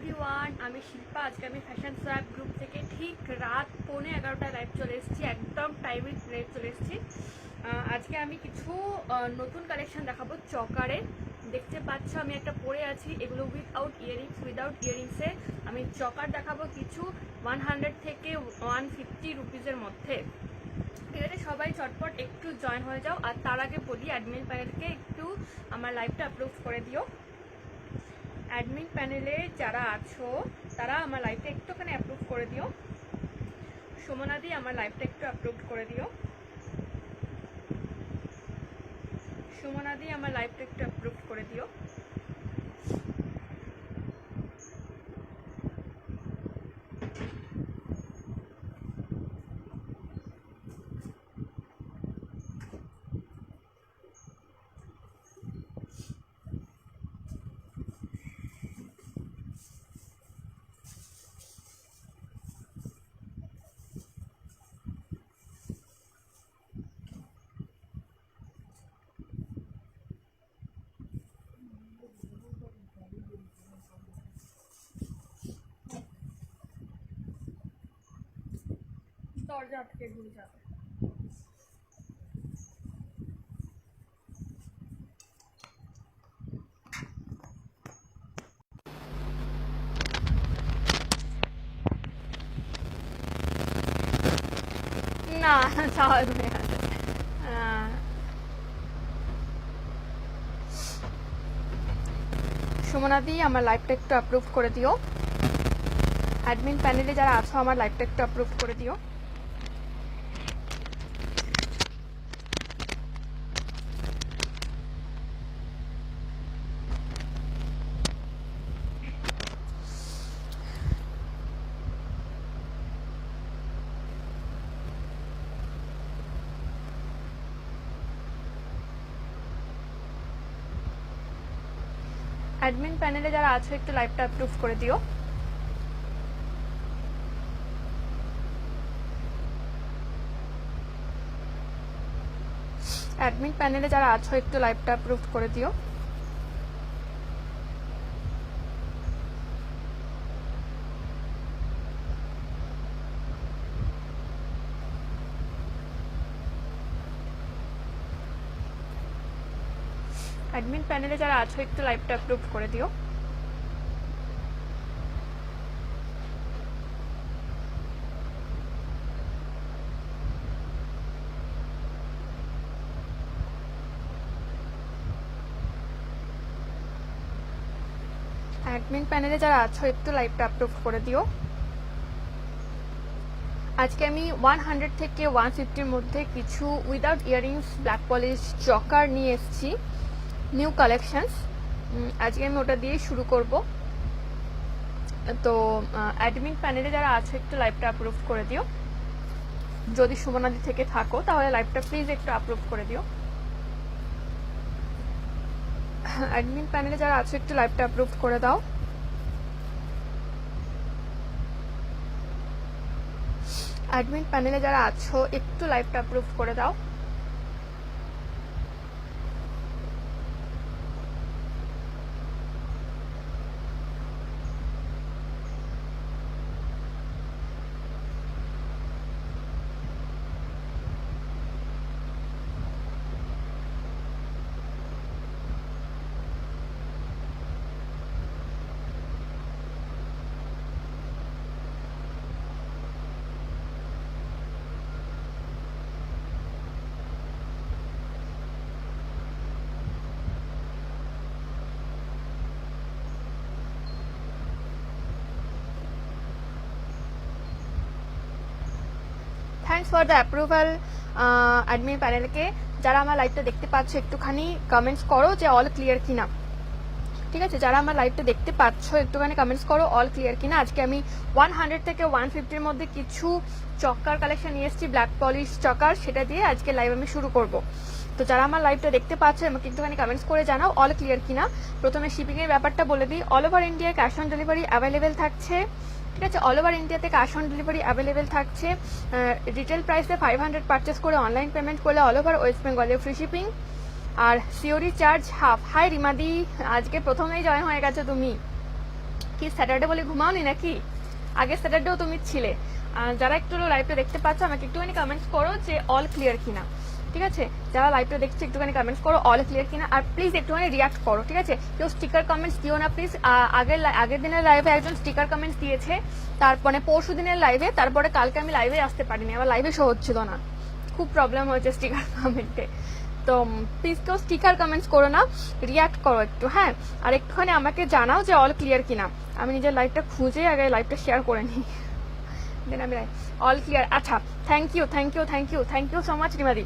Everyone, আমি শিল্পা। আজকে আমি ফ্যাশন সোয়াগ গ্রুপ থেকে ঠিক রাত 11:15 লাইভ চলে এসেছি, একদম টাইমে লাইভ চলে এসেছি। আজকে আমি কিছু নতুন কালেকশন দেখাবো চকারে। দেখতে পাচ্ছ আমি একটা পরে আছি, এগুলো উইদাউট ইয়ারিংসে আমি চকার দেখাবো কিছু 100 থেকে 150 রুপিজের মধ্যে। ঠিক আছে, সবাই চটপট একটু জয়েন হয়ে যাও। আর তার আগে বলি, অ্যাডমিন প্যানেলকে একটু আমার লাইভটা অ্যাপ্রুভ করে দিও। অ্যাডমিন প্যানেলে যারা আছো তারা আমার লাইভটা একটুখানি অ্যাপ্রুভ করে দিও। সুমনাদি আমার লাইভটা একটু অ্যাপ্রুভ করে দিও। সুমনাদি আমার লাইভটা একটু অ্যাপ্রুভ করে দিও। দরজা আটকে ঘুরে যাবে। না, যাওয়া যাবে না। সুমনাদি আমার লাইভটা একটু অ্যাপ্রুভ করে দিও। অ্যাডমিন প্যানেলে যারা আছো আমার লাইভটা একটু অ্যাপ্রুভ করে দিও। অ্যাডমিন প্যানেলে যারা আছো একটু লাইভটা অ্যাপ্রুভ করে দিও। অ্যাডমিন প্যানেলে যারা আছো একটু লাইভটা অ্যাপ্রুভ করে দিও। অ্যাডমিন প্যানেলে যারা আছো একটু লাইভটা অ্যাপ্রুভ করে দিও। অ্যাডমিন প্যানেলে যারা আছো একটু লাইভটা অ্যাপ্রুভ করে দিও। আজকে আমি 100 থেকে 150-র মধ্যে কিছু উইদাউট ইয়ারিংস ব্ল্যাক পলিশ চকার নিয়ে এসেছি, নিউ কালেকশনস। আজকে আমি ওটা দিয়ে শুরু করব। তো অ্যাডমিন প্যানেলে যারা আছো একটু লাইভটা অ্যাপ্রুভ করে দিও। যদি সুমনাদি থেকে থাকো তাহলে লাইভটা প্লিজ একটু অ্যাপ্রুভ করে দিও। অ্যাডমিন প্যানেলে যারা আছো একটু লাইভটা অ্যাপ্রুভ করে দাও। অ্যাডমিন প্যানেলে যারা আছো একটু লাইভটা অ্যাপ্রুভ করে দাও। Thanks for the approval admin প্যানেলকে। যারা আমার লাইভটা দেখতে পাচ্ছ একটুখানি কমেন্টস করো যে অল ক্লিয়ার কিনা। ঠিক আছে, যারা আমার লাইভটা দেখতে পাচ্ছ একটুখানি কমেন্টস করো অল ক্লিয়ার কিনা। আজকে আমি 100 থেকে 150-র মধ্যে কিছু চক্কার কালেকশন নিয়ে এসেছি, ব্ল্যাক পলিশ চকার, সেটা দিয়ে আজকে লাইভ আমি শুরু করব। তো যারা আমার লাইভটা দেখতে পাচ্ছ আমাকে একটুখানি কমেন্টস করে জানাও অল ক্লিয়ার কিনা। প্রথমে শিপিংয়ের ব্যাপারটা বলে দিই, all over India cash on delivery available থাকছে। ঠিক আছে, অল ওভার ইন্ডিয়াতে ক্যাশ অন ডেলিভারি অ্যাভেলেবেল থাকছে। রিটেল প্রাইসে 500 পারচেস করে অনলাইন পেমেন্ট করলে অল ওভার ওয়েস্ট বেঙ্গলে ফ্রি শিপিং। আর সিওরি চার্জ হাফ। হাই রিমাদি, আজকে প্রথমেই জয়েন হয়ে গেছো তুমি। কি স্যাটারডে বলে ঘুমাওনি নাকি? আগের স্যাটারডেও তুমি ছিলে। যারা একটু লাইভটা দেখতে পাচ্ছ আমাকে একটুখানি কমেন্টস করো যে অল ক্লিয়ার কিনা, ঠিক আছে? যারা লাইভটা দেখছো একটুখানি কমেন্টস করো অল ক্লিয়ার কিনা, আর প্লিজ একটুখানি রিয়াক্ট করো, ঠিক আছে? কেউ স্টিকার কমেন্টস দিও না প্লিজ। আগের দিনের লাইভে একজন স্টিকার কমেন্টস দিয়েছে, তারপরে পরশু দিনের লাইভে, তারপরে কালকে আমি লাইভে আসতে পারিনি, আমার লাইভে শো হচ্ছিল না, খুব প্রবলেম হয়েছে স্টিকার কমেন্টে। তো প্লিজ কেউ স্টিকার কমেন্টস করো না, রিয়াক্ট করো একটু, হ্যাঁ? আর একটুখানি আমাকে জানাও যে অল ক্লিয়ার কিনা। আমি নিজের লাইভটা খুঁজে আগে লাইভটা শেয়ার করে নিই, দেন আমি অল ক্লিয়ার। আচ্ছা, thank you thank you thank you thank you so much রিমাদি।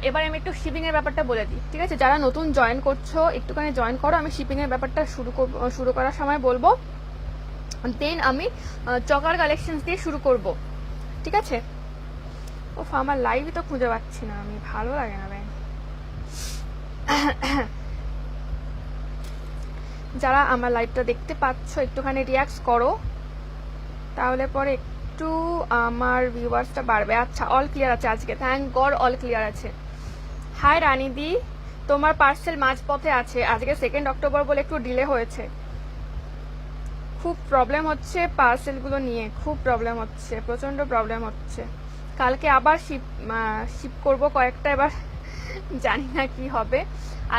এবার আমি একটু শিপিংয়ের ব্যাপারটা বলে দিই, ঠিক আছে? যারা নতুন জয়েন করছো একটুখানি জয়েন করো, আমি শিপিংয়ের ব্যাপারটা শুরু করার সময় বলবো, দেন আমি চকার কালেকশন দিয়ে শুরু করব, ঠিক আছে? ও আমার লাইভই তো খুঁজে পাচ্ছি না আমি, ভালো লাগে না ভাই। যারা আমার লাইভটা দেখতে পাচ্ছ একটুখানি রিয়াক্ট করো, তাহলে পরে একটু আমার ভিউয়ার্সটা বাড়বে। আচ্ছা, অল ক্লিয়ার আছে আজকে, থ্যাংক গড অল ক্লিয়ার আছে। হাই রানিদি, তোমার পার্সেল মাঝপথে আছে, আজকে 2 অক্টোবর বলে একটু ডিলে হয়েছে। খুব প্রবলেম হচ্ছে পার্সেলগুলো নিয়ে, খুব প্রবলেম হচ্ছে, প্রচণ্ড প্রবলেম হচ্ছে। কালকে আবার শিপ করব কয়েকটা, এবার জানি না কি হবে।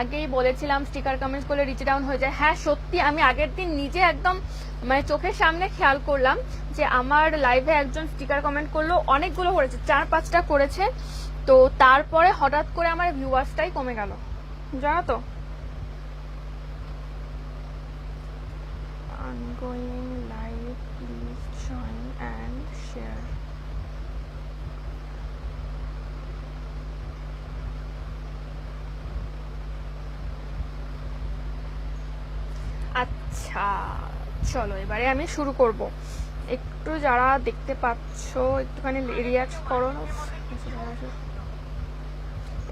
আগেই বলেছিলাম স্টিকার কমেন্টস করলে রিচ ডাউন হয়ে যায়। হ্যাঁ সত্যি, আমি আগের দিন নিজে একদম মানে চোখের সামনে খেয়াল করলাম যে আমার লাইভে একজন স্টিকার কমেন্ট করলো, অনেকগুলো করেছে, 4-5টা করেছে, তো তারপরে হঠাৎ করে আমার ভিউয়ার্সটাই কমে গেল, জানো তো? ongoing live, please join and share. আচ্ছা চলো এবারে আমি শুরু করব। একটু যারা দেখতে পাচ্ছ একটুখানি রিয়াক্ট করো,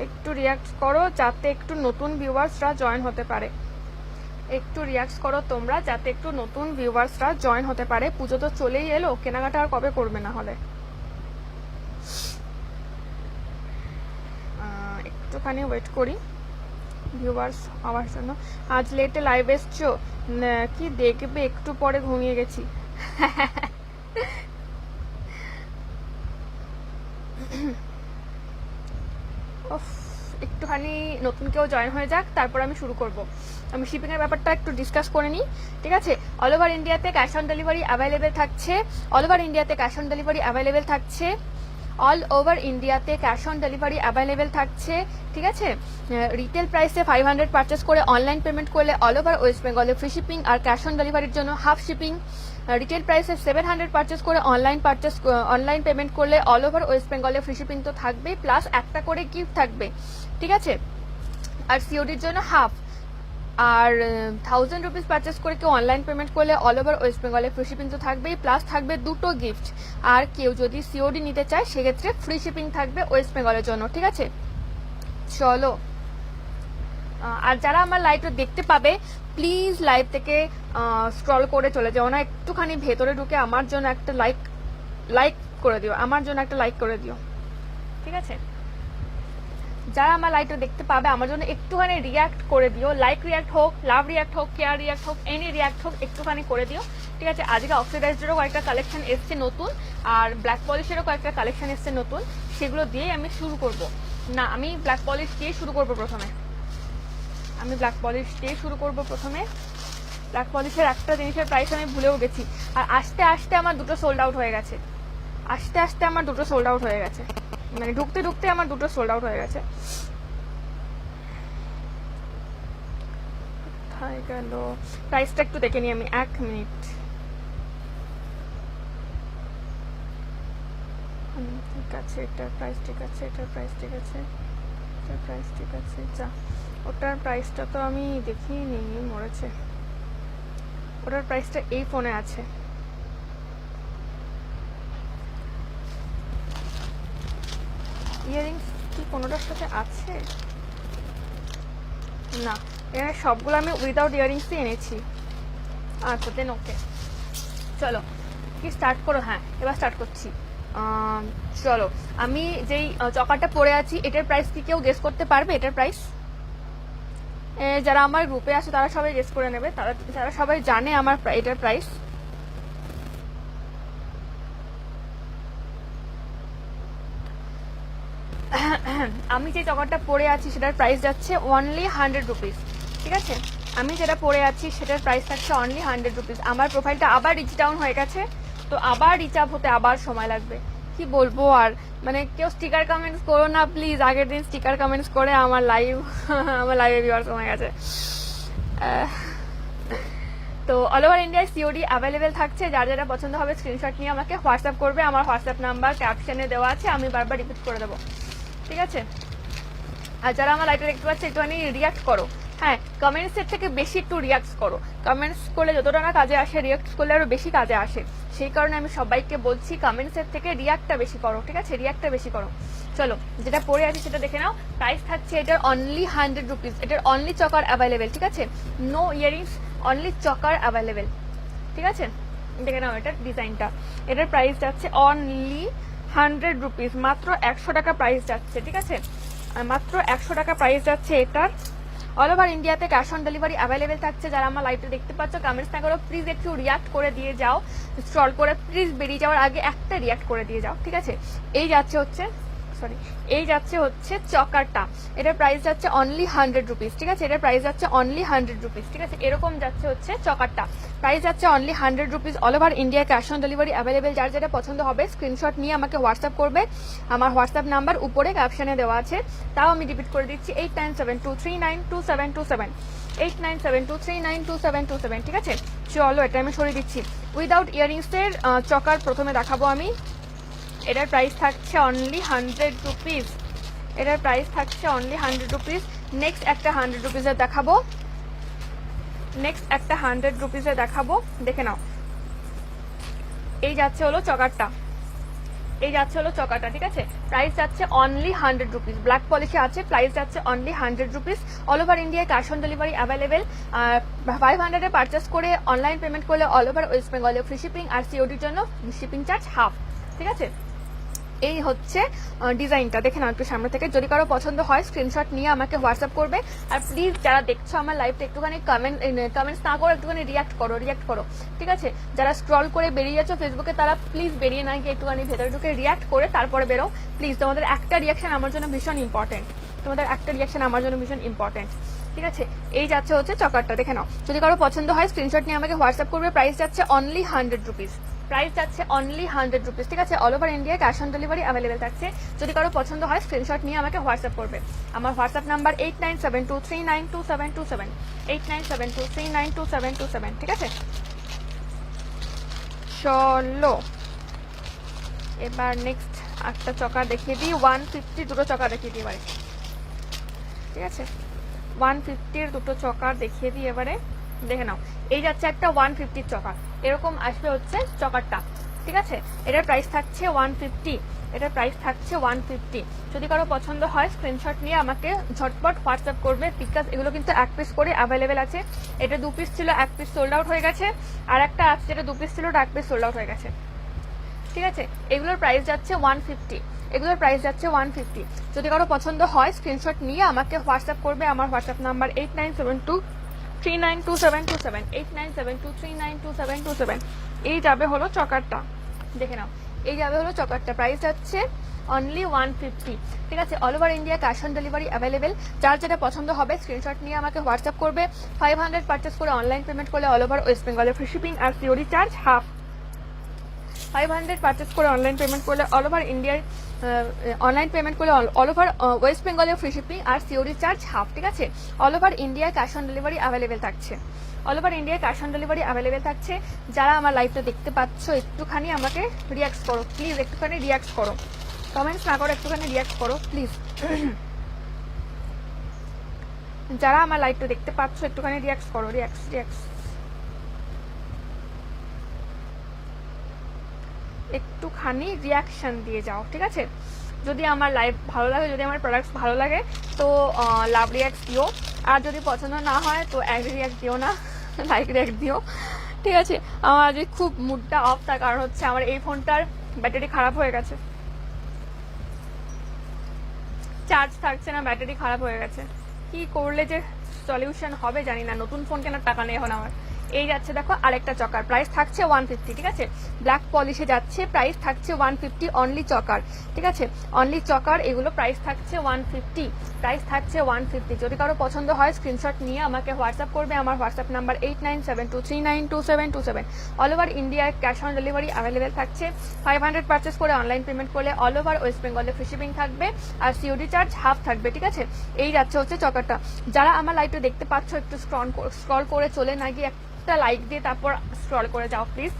একটু রিয়াক্ট করো যাতে একটু নতুন ভিউয়ার্সরা জয়েন হতে পারে। একটু রিয়াক্ট করো তোমরা যাতে একটু নতুন ভিউয়ার্সরা জয়েন হতে পারে। পুজো তো চলেই এলো, কেনাকাটা আর কবে করবে না হলে? একটুখানি ওয়েট করি ভিউয়ার্স হওয়ার জন্য। আজ লেটে লাইভ এসছো, কি দেখবে? একটু পরে ঘুমিয়ে গেছি। একটুখানি নতুন কেউ জয়েন হয়ে যাক, তারপর আমি শুরু করব। আমি শিপিংয়ের ব্যাপারটা একটু ডিসকাস করে নিই, ঠিক আছে? অল ওভার ইন্ডিয়াতে ক্যাশ অন ডেলিভারি অ্যাভেলেবেল থাকছে, অল ওভার ইন্ডিয়াতে ক্যাশ অন ডেলিভারি অ্যাভেলেবেল থাকছে, অল ওভার ইন্ডিয়াতে ক্যাশ অন ডেলিভারি অ্যাভেলেবেল থাকছে, ঠিক আছে? রিটেল প্রাইসে 500 পারচেস করে অনলাইন পেমেন্ট করলে অল ওভার ওয়েস্ট বেঙ্গলে ফ্রি শিপিং, আর ক্যাশ অন ডেলিভারির জন্য হাফ শিপিং। রিটেল প্রাইসে 700 পারচেস করে অনলাইন পেমেন্ট করলে অল ওভার ওয়েস্ট বেঙ্গলে ফ্রি শিপিং তো থাকবেই, প্লাস একটা করে গিফট থাকবে, ঠিক আছে? আর সিওডির জন্য হাফ। আর 1000 রুপিস পারচেস করে কেউ অনলাইন পেমেন্ট করলে অল ওভার ওয়েস্ট বেঙ্গলে ফ্রি শিপিং তো থাকবেই, প্লাস থাকবে 2টো গিফট। আর কেউ যদি সিওডি নিতে চায় সেক্ষেত্রে ফ্রি শিপিং থাকবে ওয়েস্ট বেঙ্গলের জন্য, ঠিক আছে? চলো, আর যারা আমার লাইভটা দেখতে পাবে প্লিজ লাইভ থেকে স্ক্রল করে চলে যাও না, একটুখানি ভেতরে ঢুকে আমার জন্য একটা লাইক করে দিও, আমার জন্য একটা লাইক করে দিও, ঠিক আছে? যারা আমার লাইভটা দেখতে পাবে আমার জন্য একটুখানি রিয়াক্ট করে দিও, লাইক রিয়াক্ট হোক, লাভ রিয়াক্ট হোক, কেয়ার রিয়াক্ট হোক, এনি রিয়াক্ট হোক, একটুখানি করে দিও, ঠিক আছে? আজকে অক্সিডাইজেরও কয়েকটা কালেকশন এসছে নতুন, আর ব্ল্যাক পলিশেরও কয়েকটা কালেকশন এসছে নতুন, সেগুলো দিয়েই আমি শুরু করব। না, আমি ব্ল্যাক পলিশ দিয়ে শুরু করব প্রথমে, ব্ল্যাক পলিশের একটা জিনিসের প্রাইস আমি ভুলেও গেছি, আর আস্তে আস্তে আমার দুটো সোল্ড আউট হয়ে গেছে, মানে ঢুকতে ঢুকতে আমার দুটো সোল্ড আউট হয়ে গেছে। কোথায় গেল প্রাইসটা? একটু দেখে নিই আমি, 1 মিনিট। ঠিক আছে, এটার প্রাইস ঠিক আছে, এটার প্রাইস ঠিক আছে, এটার প্রাইস ঠিক আছে। যা, ওটার প্রাইসটা তো আমি দেখিনি, মরেছে। ওটার প্রাইসটা এই ফোনে আছে। ইয়ারিংস কি কোনোটার সাথে আছে? না, এখানে সবগুলো আমি উইদাউট ইয়ারিংসই এনেছি। আচ্ছা দেন ওকে, চলো কি স্টার্ট করো? হ্যাঁ এবার স্টার্ট করছি। চলো, আমি যেই চকারটা পরে আছি এটার প্রাইস কি কেউ গেস করতে পারবে? এটার প্রাইস যারা আমার গ্রুপে আছে তারা সবাই গেস করে নেবে, তারা সবাই জানে আমার এটার প্রাইস। আমি যে চকারটা পরে আছি সেটার প্রাইস যাচ্ছে অনলি 100 রুপিস, ঠিক আছে? আমি যেটা পরে আছি সেটার প্রাইস থাকছে অনলি 100 রুপিস। আমার প্রোফাইলটা আবার রিচ ডাউন হয়ে গেছে, তো আবার রিচ আপ হতে আবার সময় লাগবে। কি বলবো আর, মানে কেউ স্টিকার কমেন্টস করো না প্লিজ, আগের দিন স্টিকার কমেন্টস করে আমার লাইভে ভিউয়ার্স কমে গেছে। তো অল ওভার ইন্ডিয়ায় সিওডি অ্যাভেলেবেল থাকছে, যার যারা পছন্দ হবে স্ক্রিনশট নিয়ে আমাকে হোয়াটসঅ্যাপ করবে। আমার হোয়াটসঅ্যাপ নাম্বার ক্যাপশনে দেওয়া আছে, আমি বারবার রিপিট করে দেবো, ঠিক আছে? আর যারা আমার লাইভে দেখতে পাচ্ছে একটুখানি রিয়াক্ট করো, হ্যাঁ কমেন্টসের থেকে বেশি একটু রিয়াক্ট করো। কমেন্টস করলে যতটা না কাজে আসে, রিয়াক্ট করলে আরো বেশি কাজে আসে। সেই কারণে আমি সবাইকে বলছি কমেন্টসের থেকে রিয়াক্টটা বেশি করো, ঠিক আছে? রিয়াক্টটা বেশি করো। চলো যেটা পরে আছে সেটা দেখে নাও। প্রাইস থাকছে এটার অনলি 100 রুপিস। এটার অনলি চকার অ্যাভেলেবেল, ঠিক আছে? নো ইয়ারিংস, অনলি চকার অ্যাভেলেবেল, ঠিক আছে? দেখে নাও এটার ডিজাইনটা। এটার প্রাইস যাচ্ছে অনলি 100 রুপিস, মাত্র 100 টাকা প্রাইস যাচ্ছে, ঠিক আছে? মাত্র 100 টাকা প্রাইস যাচ্ছে এটার। অল ওভার ইন্ডিয়াতে ক্যাশ অন ডেলিভারি অ্যাভেলেবেল থাকছে। যারা আমার লাইভটা দেখতে পাচ্ছ কমেন্টস না করো প্লিজ, একটু রিয়াক্ট করে দিয়ে যাও। স্ক্রল করে প্লিজ বেরিয়ে যাওয়ার আগে একটা রিয়াক্ট করে দিয়ে যাও, ঠিক আছে? এই যাচ্ছে হচ্ছে চকারটা। এটার প্রাইস যাচ্ছে অনলি 100 রুপিস, ঠিক আছে? এটার প্রাইস যাচ্ছে অনলি 100 রুপিস, ঠিক আছে? এরকম যাচ্ছে হচ্ছে চকারটা, প্রাইস যাচ্ছে only 100 rupees. All over India cash on delivery available. যার যেটা পছন্দ হবে স্ক্রিনশট নিয়ে আমাকে হোয়াটসঅ্যাপ করবে। আমার হোয়াটসঅ্যাপ নাম্বার উপরে ক্যাপশনে দেওয়া আছে, তাও আমি রিপিট করে দিচ্ছি 8972392727, 8972392727, ঠিক আছে? চলো এটা আমি সরিয়ে দিচ্ছি। উইদাউট ইয়ারিংসের চকার প্রথমে দেখাবো আমি। এটার প্রাইস থাকছে অনলি 100 রুপিস। এটার প্রাইস থাকছে অনলি 100 রুপিস। নেক্সট একটা 100 রুপিসের দেখাবো, দেখে নাও। এই যাচ্ছে হলো চকারটা, ঠিক আছে? প্রাইস যাচ্ছে অনলি 100 রুপিস। ব্ল্যাক পলিশে আছে, প্রাইস যাচ্ছে অনলি 100 রুপিস। অল ওভার ইন্ডিয়ায় cash on delivery available. 500 purchase করে অনলাইন পেমেন্ট করলে অল ওভার ওয়েস্ট বেঙ্গলে ফ্রি শিপিং, আর সিওডির জন্য শিপিং চার্জ হাফ, ঠিক আছে? এই হচ্ছে ডিজাইনটা, দেখে নাও একটু সামনে থেকে। যদি কারো পছন্দ হয় স্ক্রিনশট নিয়ে আমাকে হোয়াটসঅ্যাপ করবে। আর প্লিজ যারা দেখছো আমার লাইভটা একটুখানি কমেন্টস না করো, একটুখানি রিয়াক্ট করো, ঠিক আছে? যারা স্ক্রল করে বেরিয়ে যাচ্ছ ফেসবুকে তারা প্লিজ বেরিয়ে না গিয়ে একটুখানি ভেতরে ঢুকে রিয়াক্ট করে তারপরে বেরো প্লিজ। তোমাদের একটা রিয়াকশন আমার জন্য ভীষণ ইম্পর্টেন্ট, ঠিক আছে? এই যাচ্ছে হচ্ছে চকারটা, দেখে নাও। যদি কারো পছন্দ হয় স্ক্রিনশট নিয়ে আমাকে হোয়াটসঅ্যাপ করবে। প্রাইস যাচ্ছে অনলি 100 রুপিস, ঠিক আছে? All over India cash on delivery available থাকছে। যদি কারো পছন্দ হয় স্ক্রিনশট নিয়ে আমাকে হোয়াটসঅ্যাপ করবে। আমার হোয়াটসঅ্যাপ নাম্বার 8972392727, 8972392727, ঠিক আছে? চলো এবার নেক্সট একটা চকা দেখিয়ে দিই। 150 দুটো চকা দেখিয়ে দিই এবারে, ঠিক আছে? 150 দুটো চকা দেখিয়ে দিই এবারে, দেখে নাও। এই যাচ্ছে একটা 150 চকা, এরকম আসবে হচ্ছে চকারটা, ঠিক আছে? এটার প্রাইস থাকছে 150। যদি কারো পছন্দ হয় স্ক্রিনশট নিয়ে আমাকে ঝটপট হোয়াটসঅ্যাপ করবে। বিকজ এগুলো কিন্তু 1 পিস করে অ্যাভেলেবেল আছে। এটা 2 পিস ছিল, 1 পিস সোল্ড আউট হয়ে গেছে। আর একটা আছে যেটা 2 পিস ছিল, 1 পিস সোল্ড আউট হয়ে গেছে, ঠিক আছে? এগুলোর প্রাইস যাচ্ছে 150। যদি কারো পছন্দ হয় স্ক্রিনশট নিয়ে আমাকে হোয়াটসঅ্যাপ করবে। আমার হোয়াটসঅ্যাপ নাম্বার 8972392727, 8972392727। এই যাবে হলো চকারটা, দেখে নাও। এই যাবে হলো চকারটা, প্রাইস যাচ্ছে অনলি 150, ঠিক আছে? All over India cash on delivery available. যার যেটা পছন্দ হবে স্ক্রিনশট নিয়ে আমাকে হোয়াটসঅ্যাপ করবে। 500 পারচেস করে অনলাইন পেমেন্ট করলে অল ওভার ওয়েস্ট বেঙ্গলে ফ্রি শিপিং আর সিওডি চার্জ হাফ। 500 পারচেস করে অনলাইন পেমেন্ট করলে অল ওভার ইন্ডিয়ার অল ওভার ওয়েস্ট বেঙ্গলে ফ্রি শিপিং আর সিওডি চার্জ হাফ, ঠিক আছে? All over India cash on delivery available থাকছে। যারা আমার লাইভটা দেখতে পাচ্ছ একটুখানি আমাকে রিয়াক্ট করো প্লিজ, কমেন্টস না করো, একটুখানি রিয়াক্ট করো প্লিজ। যারা আমার লাইভটা দেখতে পাচ্ছ একটুখানি রিয়াক্ট করো, একটুখানি রিয়াকশন দিয়ে যাও, ঠিক আছে? যদি আমার লাইভ ভালো লাগে, যদি আমার প্রোডাক্টস ভালো লাগে তো লাভ রিয়াক্ট দিও। আর যদি পছন্দ না হয় তো এক রিয়াক্ট দিও না, লাইক রিয়াক্ট দিও, ঠিক আছে? আমার আজ খুব মুডটা অফ, তার কারণ হচ্ছে আমার এই ফোনটার ব্যাটারি খারাপ হয়ে গেছে, চার্জ থাকছে না, ব্যাটারি খারাপ হয়ে গেছে। কি করলে যে সলিউশন হবে জানি না, নতুন ফোন কেনার টাকা নেই এখন আমার। এই যাচ্ছে দেখো আরেকটা চকার, প্রাইস থাকছে 150, ঠিক আছে, ব্ল্যাক পলিশে যাচ্ছে, প্রাইস থাকছে 150 অনলি চকার, ঠিক আছে, অনলি চকার এগুলো প্রাইস থাকছে 150, প্রাইস থাকছে 150। যদি কারো পছন্দ হয় স্ক্রিনশট নিয়ে আমাকে হোয়াটসঅ্যাপ করবে, আমার হোয়াটসঅ্যাপ নাম্বার 8972392727। অল ওভার ইন্ডিয়ায় ক্যাশ অন ডেলিভারি অ্যাভেলেবেল থাকছে, 500 পারচেস করে অনলাইন পেমেন্ট করলে অল ওভার ওয়েস্ট বেঙ্গলে ফ্রি শিপিং থাকবে, আর সিওডি চার্জ হাফ থাকবে, ঠিক আছে। এই যাচ্ছে হচ্ছে চকারটা। যারা আমার লাইভটা দেখতে পাচ্ছ একটু স্ক্রল করে চলে না গিয়ে একটা লাইক দিয়ে তারপর স্ক্রল করে যাও প্লিজ।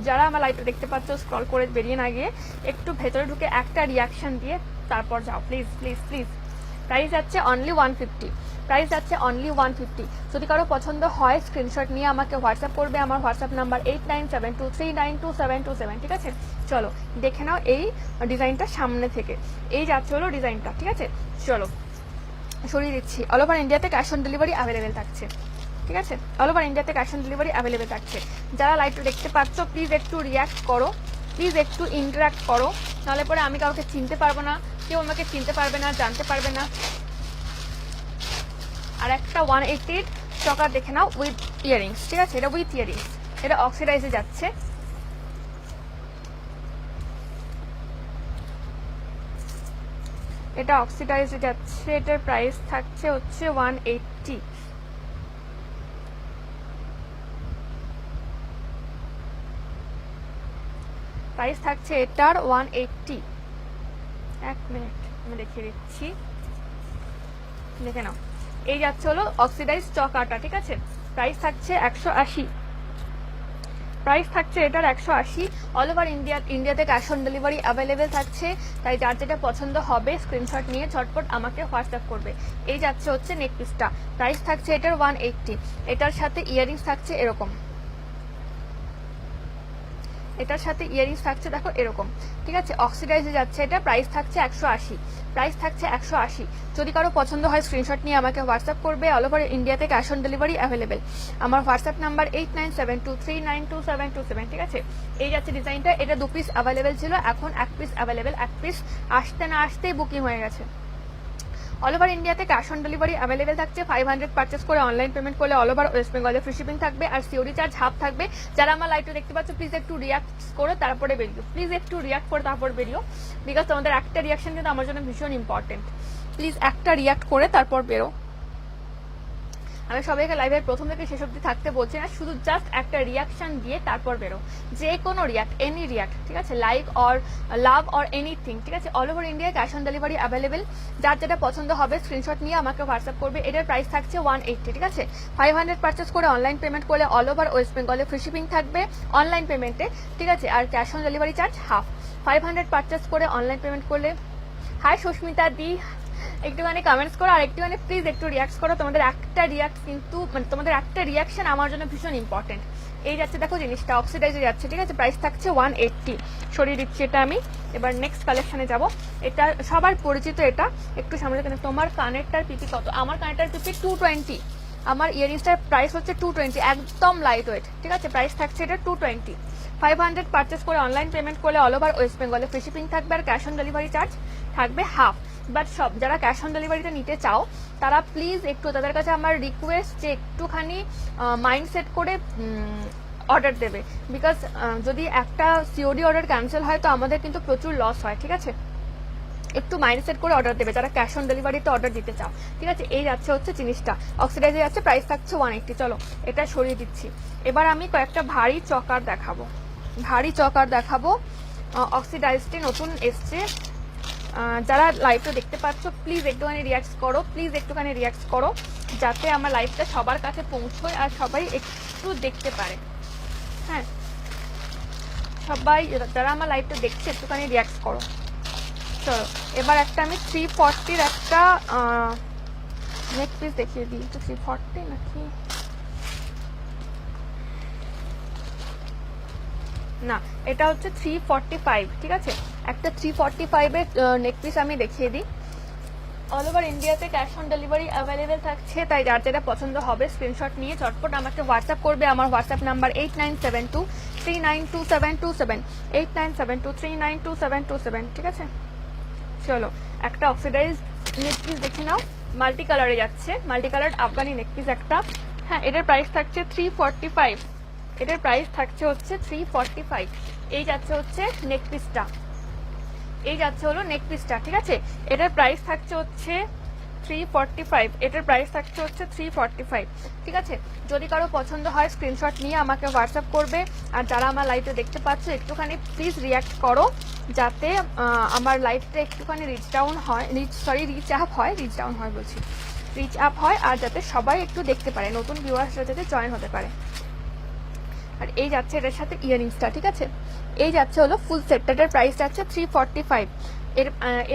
যারা আমার লাইভটা দেখতে পাচ্ছ স্ক্রল করে বেরিয়ে না গিয়ে একটু ভেতরে ঢুকে একটা রিয়াকশন দিয়ে তারপর যাও প্লিজ প্লিজ প্লিজ। প্রাইস যাচ্ছে অনলি 150, প্রাইস যাচ্ছে অনলি 150। যদি কারো পছন্দ হয় স্ক্রিনশট নিয়ে আমাকে হোয়াটসঅ্যাপ করবে, আমার হোয়াটসঅ্যাপ নাম্বার 8972392727, ঠিক আছে। চলো দেখে নাও এই ডিজাইনটা সামনে থেকে। এই যাচ্ছে হলো ডিজাইনটা, ঠিক আছে। চলো সরিয়ে দিচ্ছি। অল ওভার ইন্ডিয়াতে ক্যাশ অন ডেলিভারি অ্যাভেলেবেল থাকছে, ঠিক আছে, অল ওভার ইন্ডিয়াতে ক্যাশ অন ডেলিভারি অ্যাভেলেবেল থাকছে। যারা লাইভটা দেখতে পাচ্ছ প্লিজ একটু রিয়াক্ট করো, প্লিজ একটু ইন্টারাক্ট করো, নাহলে পরে আমি কাউকে চিনতে পারবো না, কেউ আমাকে চিনতে পারবে না, জানতে পারবে না। আর একটা 180 চকার দেখে নাও উইথ ইয়ারিংস, ঠিক আছে, এটা উইথ ইয়ারিংস, এটা অক্সিডাইজে যাচ্ছে, এটা অক্সিডাইজে যাচ্ছে, এটার প্রাইস থাকছে হচ্ছে 180, প্রাইস থাকছে এটার 180। এক মিনিট আমি দেখিয়ে দিচ্ছি, দেখে নাও। এই যাচ্ছে হলো অক্সিডাইজ চকাটা, ঠিক আছে, প্রাইস থাকছে 180, প্রাইস থাকছে এটার 180। অল ওভার ইন্ডিয়াতে ক্যাশ অন ডেলিভারি অ্যাভেলেবেল থাকছে, তাই যার যেটা পছন্দ হবে স্ক্রিনশট নিয়ে ঝটপট আমাকে হোয়াটসঅ্যাপ করবে। এই যাচ্ছে হচ্ছে নেক পিসটা, প্রাইস থাকছে এটার 180, এটার সাথে ইয়ারিংস থাকছে এরকম, এটার সাথে ইয়ারিংস থাকছে দেখো এরকম, ঠিক আছে, অক্সিডাইজে যাচ্ছে, এটা প্রাইস থাকছে 180, প্রাইস থাকছে 180। যদি কারো পছন্দ হয় স্ক্রিনশট নিয়ে আমাকে হোয়াটসঅ্যাপ করবে। অল ওভার ইন্ডিয়াতে ক্যাশ অন ডেলিভারি অ্যাভেলেবেল, আমার হোয়াটসঅ্যাপ নাম্বার 8972392727, ঠিক আছে। এই যাচ্ছে ডিজাইনটা, এটা 2 পিস অ্যাভেলেবেল ছিল, এখন 1 পিস অ্যাভেলেবেল, 1 পিস আসতে না আসতেই বুকিং হয়ে গেছে। অল ওভার ইন্ডিয়াতে ক্যাশ অন ডেলিভারি অ্যাভেলেবেল থাকছে, 500 পারচেস করে অনলাইন পেমেন্ট করলে অল ওভার ওয়েস্ট বেঙ্গলে ফ্রি শিপিং থাকবে, আর সিওডি চার্জ হাফ থাকবে। যারা আমার লাইভটা দেখতে পাচ্ছ প্লিজ একটু রিয়াক্ট করে তারপরে বেরিও, প্লিজ একটু রিয়াক্ট করে তারপর বেরিও, বিকজ তোমাদের একটা রিয়াকশন কিন্তু আমার জন্য ভীষণ ইম্পর্টেন্ট। প্লিজ একটা রিয়াক্ট করে তারপর বেরো। আমি সবাইকে লাইভের প্রথম থেকে শেষ অবধি থাকতে বলছি না, শুধু জাস্ট একটা রিয়াকশন দিয়ে তারপর বেরো, যে কোনো রিয়াক্ট, এনি রিয়াক্ট, ঠিক আছে, like or love or anything, ঠিক আছে। All over India cash on delivery available, যার যেটা পছন্দ হবে স্ক্রিনশট নিয়ে আমাকে হোয়াটসঅ্যাপ করবে। এটার প্রাইস থাকছে 180, ঠিক আছে, 500 পারচেস করে অনলাইন পেমেন্ট করলে অল ওভার ওয়েস্ট বেঙ্গলে ফ্রি শিপিং থাকবে অনলাইন পেমেন্টে, ঠিক আছে, আর cash on delivery charge half. 500 purchase করে অনলাইন পেমেন্ট করলে, হাই সুস্মিতা দি, একটুখানি কমেন্টস করো আর একটুখানি প্লিজ একটু রিয়াক্ট করো। তোমাদের একটা রিয়াক্ট কিন্তু মানে তোমাদের একটা রিয়াকশন আমার জন্য ভীষণ ইম্পর্টেন্ট। এই যাচ্ছে দেখো জিনিসটা অক্সিডাইজে যাচ্ছে, ঠিক আছে, প্রাইস থাকছে 180, সরিয়ে দিচ্ছি এটা আমি। এবার নেক্সট কালেকশনে যাব, এটা সবার পরিচিত, এটা একটু সামনে কেন। তোমার কানেরটার পিপি কত? আমার কানেরটার পিপি 220, আমার ইয়ারিংসটার প্রাইস হচ্ছে 220, একদম লাইট ওয়েট, ঠিক আছে, প্রাইস থাকছে এটা 220। 500 পারচেস করে অনলাইন পেমেন্ট করলে অল ওভার ওয়েস্ট বেঙ্গলে ফ্রি শিপিং থাকবে, আর ক্যাশ অন ডেলিভারি চার্জ থাকবে হাফ। বাট সব যারা ক্যাশ অন ডেলিভারিতে নিতে চাও তারা প্লিজ একটু, তাদের কাছে আমার রিকোয়েস্ট যে একটুখানি মাইন্ড সেট করে অর্ডার দেবে, বিকজ যদি একটা সিওডি অর্ডার ক্যান্সেল হয় তো আমাদের কিন্তু প্রচুর লস হয়, ঠিক আছে। একটু মাইন্ড সেট করে অর্ডার দেবে যারা ক্যাশ অন ডেলিভারিতে অর্ডার দিতে চাও, ঠিক আছে। এই যাচ্ছে হচ্ছে জিনিসটা অক্সিডাইজে যাচ্ছে, প্রাইস থাকছে 180। চলো এটা সরিয়ে দিচ্ছি। এবার আমি কয়েকটা ভারী চকার দেখাবো, ভারী চকার দেখাবো, অক্সিডাইজটি নতুন এসছে। যারা লাইভটা দেখতে পাচ্ছ প্লিজ একটুখানি রিয়াক্ট করো, প্লিজ একটুখানি রিয়াক্ট করো, যাতে আমার লাইভটা সবার কাছে পৌঁছয় আর সবাই একটু দেখতে পারে। হ্যাঁ, সবাই যারা আমার লাইভটা দেখছে একটুখানি রিয়াক্ট করো। চলো এবার একটা আমি 340-র একটা নেক পিস দেখিয়ে দিই। তো 340 নাকি না, এটা হচ্ছে 345, ঠিক আছে, একটা 345-এর নেক পিস আমি দেখিয়ে দিই। অল ওভার ইন্ডিয়াতে ক্যাশ অন ডেলিভারি অ্যাভেলেবেল থাকছে, তাই যার যেটা পছন্দ হবে স্ক্রিনশট নিয়ে চটপট আমাকে হোয়াটসঅ্যাপ করবে। আমার হোয়াটসঅ্যাপ নাম্বার 8972392727, 8972392727, ঠিক আছে। চলো একটা অক্সিডাইজ নেক পিস দেখে নাও। মাল্টি কালারে যাচ্ছে, মাল্টি কালার আফগানি নেক পিস একটা। হ্যাঁ, এটার প্রাইস থাকছে 345, এটার প্রাইস থাকছে হচ্ছে 345। এই যাচ্ছে হচ্ছে নেক পিসটা, এই যাচ্ছে হলো নেক পিসটা, ঠিক আছে। এটার প্রাইস থাকছে হচ্ছে 345, এটার প্রাইস থাকছে হচ্ছে 345, ঠিক আছে। যদি কারো পছন্দ হয় স্ক্রিনশট নিয়ে আমাকে হোয়াটসঅ্যাপ করবে। আর যারা আমার লাইভে দেখতে পাচ্ছ একটুখানি প্লিজ রিয়াক্ট করো, যাতে আমার লাইভটা একটুখানি রিচ ডাউন হয়, রিচ আপ হয়, রিচ ডাউন হয় বলছি, রিচ আপ হয়, আর যাতে সবাই একটু দেখতে পারে, নতুন ভিউয়ার্সরা যাতে জয়েন হতে পারে। আর এই যাচ্ছে এটার সাথে ইয়ারিংসটা, ঠিক আছে। এই যাচ্ছে হলো ফুল সেটটার প্রাইস যাচ্ছে 345।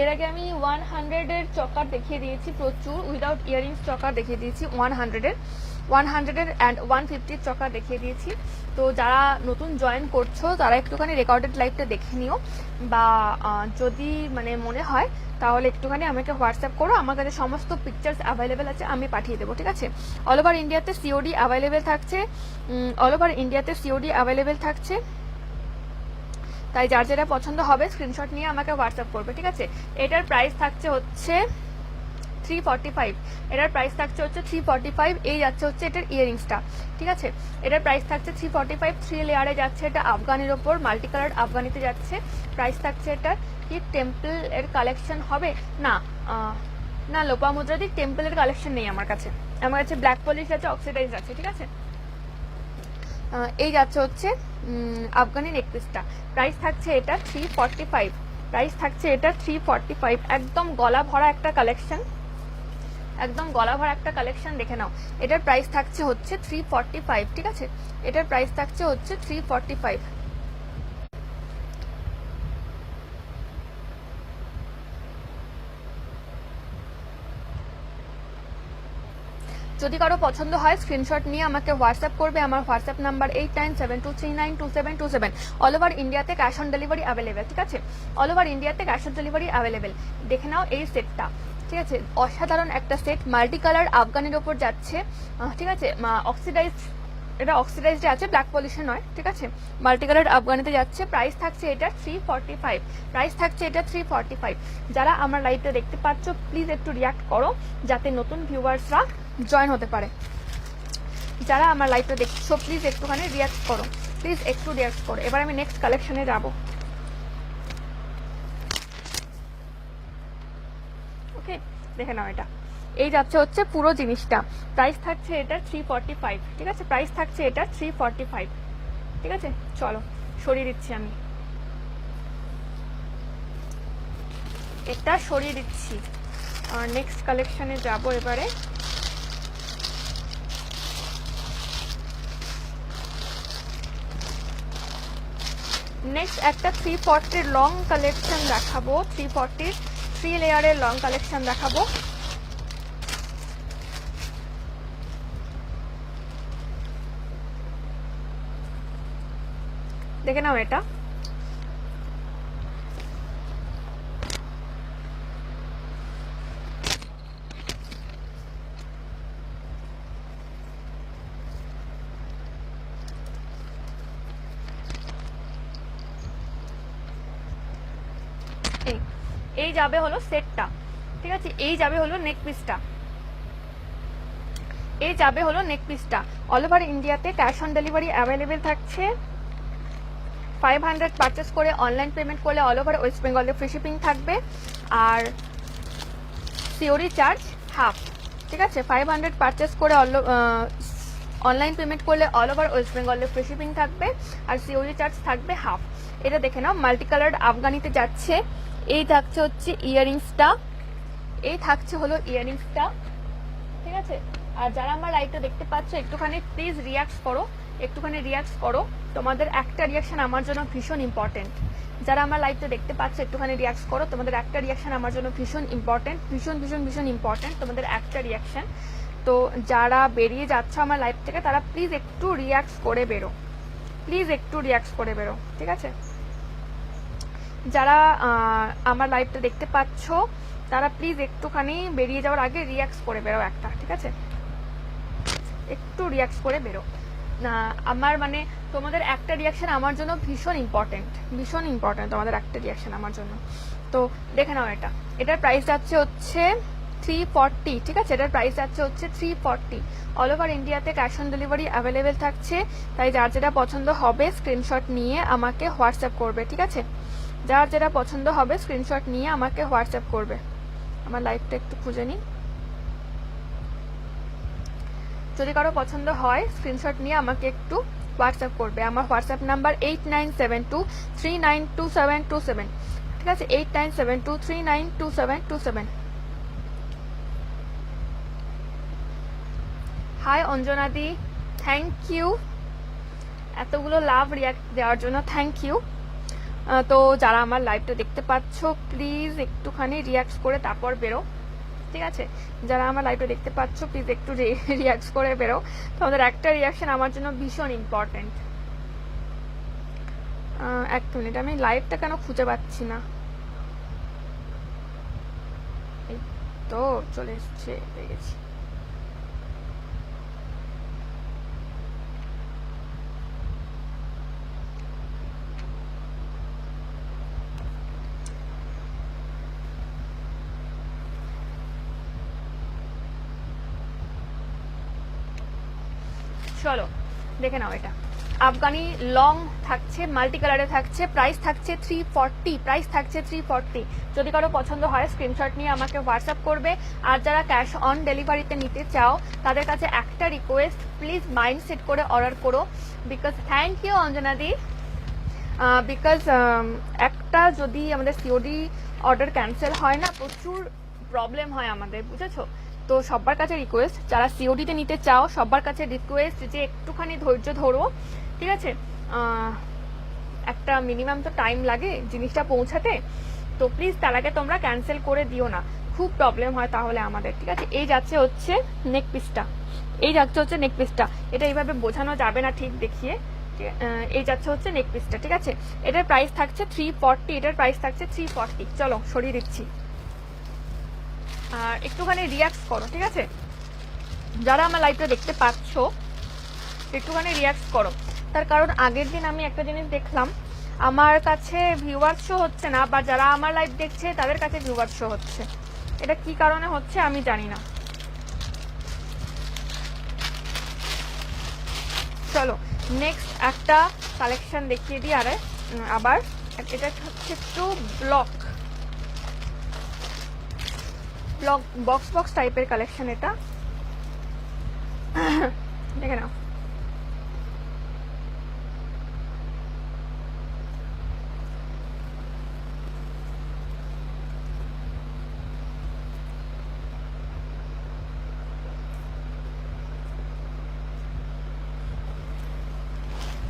এর আগে আমি 100-এর চকার দেখিয়ে দিয়েছি, প্রচুর উইদাউট ইয়ারিংস চকার দেখিয়ে দিয়েছি, 100-এর অ্যান্ড 150-র চকার দেখিয়ে দিয়েছি। তো যারা নতুন জয়েন করছো তারা একটুখানি রেকর্ডেড লাইভটা দেখে নিও, বা যদি মানে মনে হয় তাহলে একটুখানি আমাকে হোয়াটসঅ্যাপ করো, আমার কাছে সমস্ত পিকচার্স অ্যাভেলেবেল আছে, আমি পাঠিয়ে দেবো, ঠিক আছে। অল ওভার ইন্ডিয়াতে সিওডি অ্যাভেলেবেল থাকছে, অল ওভার ইন্ডিয়াতে সিওডি অ্যাভেলেবেল থাকছে। তাই যার যেটা পছন্দ হবে স্ক্রিনশট নিয়ে আমাকে হোয়াটসঅ্যাপ করবে, ঠিক আছে। এটার প্রাইস থাকছে হচ্ছে 345, এটার প্রাইস থাকছে হচ্ছে 345। এই যাচ্ছে হচ্ছে এটার ইয়ারিংসটা, ঠিক আছে। এটার প্রাইস থাকছে 345, 3 লেয়ারে যাচ্ছে, এটা আফগানির ওপর মাল্টি কালার আফগানিতে যাচ্ছে। প্রাইস থাকছে এটার কি টেম্পল এর কালেকশন হবে না, না লোপামুদ্রাদি টেম্পলের কালেকশন নেই আমার কাছে, আমার কাছে ব্ল্যাক পলিশ আছে, অক্সিডাইজ আছে, ঠিক আছে। এই যাচ্ছে হচ্ছে আফগানি নেকপিসটা, প্রাইস থাকছে এটা 345, প্রাইস থাকছে এটা 345। একদম গলা ভরা একটা কালেকশন, একদম গলা ভরা একটা কালেকশন, দেখে নাও। এটার প্রাইস থাকছে হচ্ছে 345, ঠিক আছে। এটার প্রাইস থাকছে হচ্ছে 345। যদি কারো পছন্দ হয় স্ক্রিনশট নিয়ে আমাকে হোয়াটসঅ্যাপ করবে, আমার হোয়াটসঅ্যাপ নাম্বার 8972392727। অল ওভার ইন্ডিয়াতে ক্যাশ অন ডেলিভারি অ্যাভেলেবেল, ঠিক আছে। অল ওভার ইন্ডিয়াতে ক্যাশ অন ডেলিভারি অ্যাভেলেবেল। দেখে নাও এই সেটটা, ঠিক আছে। অসাধারণ একটা সেট, মাল্টি কালার আফগানির ওপর যাচ্ছে, ঠিক আছে। অক্সিডাইজ, এটা অক্সিডাইজড আছে, ব্ল্যাক পলিশন নয়, ঠিক আছে। মাল্টি কালার আফগানিতে যাচ্ছে, প্রাইস থাকছে এটা 345, প্রাইস থাকছে এটা 345। যারা আমার লাইভটা দেখতে পাচ্ছ প্লিজ একটু রিয়াক্ট করো, যাতে নতুন ভিউয়ার্সরা জয়েন হতে পারে। যারা আমার লাইভটা দেখছো প্লিজ একটুখানি রিয়াক্ট করো, প্লিজ একটু রিয়াক্ট করো। এবার আমি নেক্সট কালেকশনে যাব, ওকে। দেখে নাও এটা, এই যাচ্ছে হচ্ছে পুরো জিনিসটা, প্রাইস থাকছে এটা 345, ঠিক আছে। প্রাইস থাকছে এটা 345, ঠিক আছে। চলো সরিয়ে দিচ্ছি, আমি এটা সরিয়ে দিচ্ছি, নেক্সট কালেকশনে যাব এবারে। নেক্সট একটা 340 লং কালেকশন দেখাবো, 340 3 লেয়ারের লং কালেকশন দেখাবো। দেখে নাও এটা, এই যাবে হলো সেটটা, ঠিক আছে। এই যাবে হলো নেক পিসটা, এই যাবে হলো নেক পিসটা। অল ওভার ইন্ডিয়াতে ক্যাশ অন ডেলিভারি অ্যাভেলেবেল থাকছে। 500 পারচেস করে অনলাইন পেমেন্ট করলে অল ওভার ওয়েস্ট বেঙ্গলে ফ্রি শিপিং থাকবে, আর সিওরি চার্জ হাফ, ঠিক আছে। 500 পারচেস করে অনলাইন পেমেন্ট করলে অল ওভার ওয়েস্ট বেঙ্গলে ফ্রি শিপিং থাকবে, আর সিওরি চার্জ থাকবে হাফ। এটা দেখে নাও, মাল্টি কালার আফগানিতে যাচ্ছে। এই থাকছে হচ্ছে ইয়ারিংসটা, এই থাকছে হলো ইয়ারিংসটা, ঠিক আছে। আর যারা আমার লাইভটা দেখতে পাচ্ছ একটুখানি প্লিজ রিয়াক্ট করো, একটুখানি রিয়াক্ট করো, তোমাদের একটা রিয়াকশন আমার জন্য ভীষণ ইম্পর্টেন্ট। যারা আমার লাইভটা দেখতে পাচ্ছ একটুখানি রিয়াক্ট করো, তোমাদের একটা রিয়াকশন আমার জন্য ভীষণ ইম্পর্টেন্ট, ভীষণ ভীষণ ভীষণ ইম্পর্টেন্ট, তোমাদের একটা রিয়াকশন। তো যারা বেরিয়ে যাচ্ছ আমার লাইভ থেকে তারা প্লিজ একটু রিয়াক্ট করে বেরো, প্লিজ একটু রিয়াক্ট করে বেরো, ঠিক আছে। যারা আমার লাইভটা দেখতে পাচ্ছ তারা প্লিজ একটুখানি বেরিয়ে যাওয়ার আগে রিয়াক্ট করে বেরো একটা, ঠিক আছে। একটু রিয়াক্ট করে বেরো না, আমার মানে তোমাদের একটা রিয়াকশন আমার জন্য ভীষণ ইম্পর্টেন্ট, ভীষণ ইম্পর্টেন্ট তোমাদের একটা রিয়াকশন আমার জন্য। তো দেখে নাও এটা, এটার প্রাইস যাচ্ছে হচ্ছে 340, ঠিক আছে। এটার প্রাইস যাচ্ছে হচ্ছে 340। অল ওভার ইন্ডিয়াতে ক্যাশ অন ডেলিভারি অ্যাভেলেবেল থাকছে, তাই যার যেটা পছন্দ হবে স্ক্রিনশট নিয়ে আমাকে হোয়াটসঅ্যাপ করবে, ঠিক আছে। যার যেটা পছন্দ হবে স্ক্রিনশট নিয়ে আমাকে হোয়াটসঅ্যাপ করবে। আমার লাইভটা একটু খুঁজে নিই। যদি কারো পছন্দ হয় স্ক্রিনশট নিয়ে আমাকে একটু হোয়াটসঅ্যাপ করবে। আমার হোয়াটসঅ্যাপ নাম্বার 8972392727, ঠিক আছে, 8972392727। Hi Anjana di, thank you এতগুলো লাভ রিয়াক্ট দেওয়ার জন্য, থ্যাংক ইউ। তো যারা আমার লাইভটা দেখতে পাচ্ছ প্লিজ একটুখানি রিয়াক্ট করে তারপর বেরো, ঠিক আছে। যারা আমার লাইভটা দেখতে পাচ্ছ প্লিজ একটু রিয়াক্ট করে বেরো, তোমাদের একটা রিয়াকশন আমার জন্য ভীষণ ইম্পর্টেন্ট। এক মিনিট, আমি লাইভটা কেন খুঁজে পাচ্ছি না, এই তো চলে এসছে, পেয়ে গেছি। চলো দেখে নাও, এটা আফগানি লং থাকছে, মাল্টি কালারে থাকছে, প্রাইস থাকছে 340, প্রাইস থাকছে 340। যদি কারো পছন্দ হয় স্ক্রিনশট নিয়ে আমাকে হোয়াটসঅ্যাপ করবে। আর যারা ক্যাশ অন ডেলিভারিতে নিতে চাও তাদের কাছে একটা রিকোয়েস্ট, প্লিজ মাইন্ড সেট করে অর্ডার করো। Because thank you Anjana di, because একটা যদি আমাদের সিওডি অর্ডার ক্যান্সেল হয় না, প্রচুর প্রবলেম হয় আমাদের, বুঝেছো। তো সবার কাছে রিকোয়েস্ট, যারা সিওডিতে নিতে চাও সবার কাছে রিকোয়েস্ট যে একটুখানি ধৈর্য ধরো, ঠিক আছে। একটা মিনিমাম তো টাইম লাগে জিনিসটা পৌঁছাতে, তো প্লিজ তার আগে তোমরা ক্যান্সেল করে দিও না, খুব প্রবলেম হয় তাহলে আমাদের, ঠিক আছে। এই যাচ্ছে হচ্ছে নেক পিসটা, এই যাচ্ছে হচ্ছে নেক পিসটা, এটা এইভাবে বোঝানো যাবে না ঠিক দেখিয়ে, এই যাচ্ছে হচ্ছে নেক পিসটা, ঠিক আছে। এটার প্রাইস থাকছে 340, এটার প্রাইস থাকছে 340। চলো সরিয়ে দিচ্ছি, আর একটুখানি রিয়াক্ট করো, ঠিক আছে। যারা আমার লাইভটা দেখতে পাচ্ছ একটুখানি রিয়াক্ট করো, তার কারণ আগের দিন আমি একটা জিনিস দেখলাম, আমার কাছে ভিউয়ার্স শো হচ্ছে না, বা যারা আমার লাইভ দেখছে তাদের কাছে ভিউয়ার্স শো হচ্ছে, এটা কি কারণে হচ্ছে আমি জানি না। চলো নেক্সট একটা কালেকশন দেখিয়ে দিই, আবার এটা হচ্ছে একটু ব্লক বক্স টাইপের কালেকশন, এটা দেখে নাও।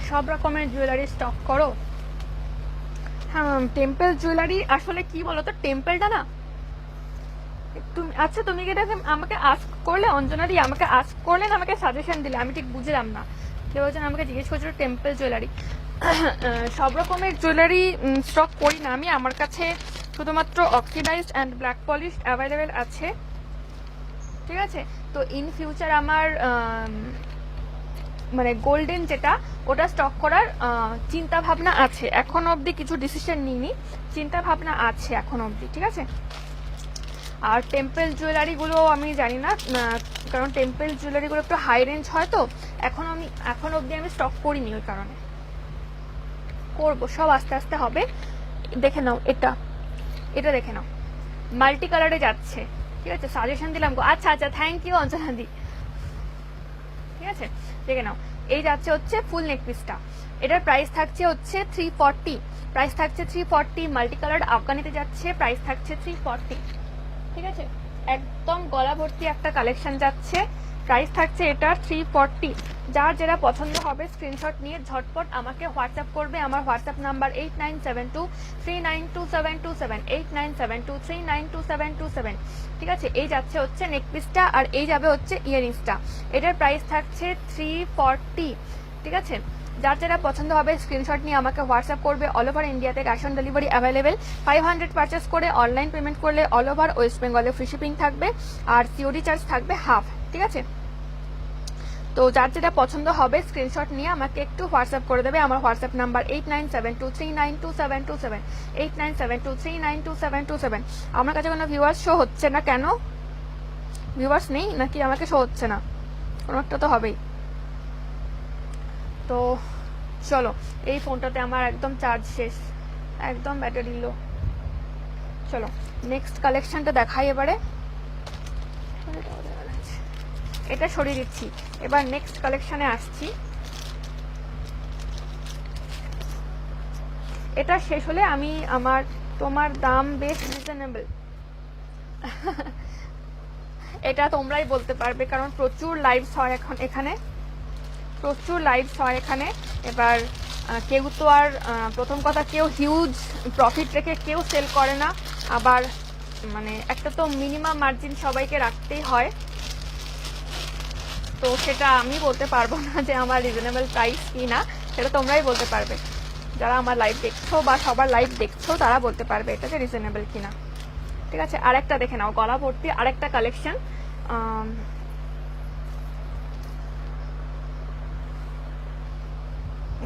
সব রকমের জুয়েলারি স্টক করো। হ্যাঁ, টেম্পল জুয়েলারি আসলে কি বলতো, টেম্পলটা না তুমি, আচ্ছা তুমি কি এটাকে আমাকে আস্ক করলে, অঞ্জনাদি আমাকে আস্ক করলে না আমাকে সাজেশন দিলে, আমি ঠিক বুঝলাম না। কেউ একজন আমাকে জিজ্ঞেস করছিল টেম্পল জুয়েলারি। সব রকমের জুয়েলারি স্টক করি না আমি, আমার কাছে শুধুমাত্র oxidised and black polish available আছে, ঠিক আছে। তো ইন ফিউচার আমার মানে গোল্ডেন যেটা ওটা স্টক করার চিন্তা ভাবনা আছে, এখন অবধি কিছু ডিসিশন নিইনি, চিন্তা ভাবনা আছে এখন অবধি, ঠিক আছে। আর টেম্পল জুয়েলারিগুলো আমি জানি না, কারণ টেম্পল জুয়েলারিগুলো একটু হাই রেঞ্জ হয়, তো এখন অবধি আমি স্টক করিনি, ওই কারণে করবো, সব আস্তে আস্তে হবে। দেখে নাও, এটা দেখে নাও, মাল্টি কালারে যাচ্ছে, ঠিক আছে, সাজেশন দিলাম গো। আচ্ছা আচ্ছা, থ্যাংক ইউ অঞ্জনা দি, ঠিক আছে। দেখে নাও, এই যাচ্ছে হচ্ছে ফুল নেক পিসটা, এটার প্রাইস থাকছে হচ্ছে 340, প্রাইস থাকছে 340। মাল্টি কালার আফগানিতে যাচ্ছে, প্রাইস থাকছে 340, ঠিক আছে। একদম গলা ভর্তি একটা কালেকশন যাচ্ছে, প্রাইস থাকছে এটা 340। যার যেটা পছন্দ হবে স্ক্রিনশট নিয়ে ঝটপট আমাকে হোয়াটসঅ্যাপ করবে। আমার হোয়াটসঅ্যাপ নাম্বার 8972392727, 8972392727, ঠিক আছে। এই যাচ্ছে হচ্ছে নেক পিসটা, আর এই যাবে হচ্ছে ইয়ারিংসটা, এটার প্রাইস থাকছে 340, ঠিক আছে। যার যেটা পছন্দ হবে স্ক্রিনশট নিয়ে আমাকে হোয়াটসঅ্যাপ করবে। অল ওভার ইন্ডিয়াতে cash on delivery available, 500 purchase করে অনলাইন পেমেন্ট করলে অল ওভার ওয়েস্ট বেঙ্গলে ফ্রি শিপিং থাকবে, আর সিওডি চার্জ থাকবে হাফ, ঠিক আছে। তো যার যেটা পছন্দ হবে স্ক্রিনশট নিয়ে আমাকে একটু হোয়াটসঅ্যাপ করে দেবে। আমার হোয়াটসঅ্যাপ নাম্বার 8972392727, 8972392727। আমার কাছে কোনো ভিউয়ার্স শো হচ্ছে না কেন? ভিউয়ার্স নেই নাকি আমাকে শো হচ্ছে না, কোনো একটা তো হবেই। তো চলো, এই ফোনটাতে আমার একদম চার্জ শেষ, একদম ব্যাটারি লো। চলো নেক্সট কালেকশনটা দেখাই এবারে। এটা সরিয়ে দিচ্ছি, এবার নেক্সট কালেকশনে আসছি। এটা শেষ হলে আমি তোমার দাম বেশ রিজনেবল এটা তোমরাই বলতে পারবে, কারণ প্রচুর লাইভস হয় এখন এখানে, প্রচুর লাইভস হয় এখানে। এবার কেউ তো আর প্রথম কথা কেউ হিউজ প্রফিট রেখে কেউ সেল করে না, আবার মানে একটা তো মিনিমাম মার্জিন সবাইকে রাখতেই হয়। তো সেটা আমি বলতে পারবো না যে আমার রিজনেবল প্রাইস কি না, সেটা তোমরাই বলতে পারবে। যারা আমার লাইভ দেখছো বা সবার লাইভ দেখছো তারা বলতে পারবে এটা যে রিজনেবল কিনা। ঠিক আছে, আরেকটা দেখে নাও, গলা ভর্তি আরেকটা কালেকশন।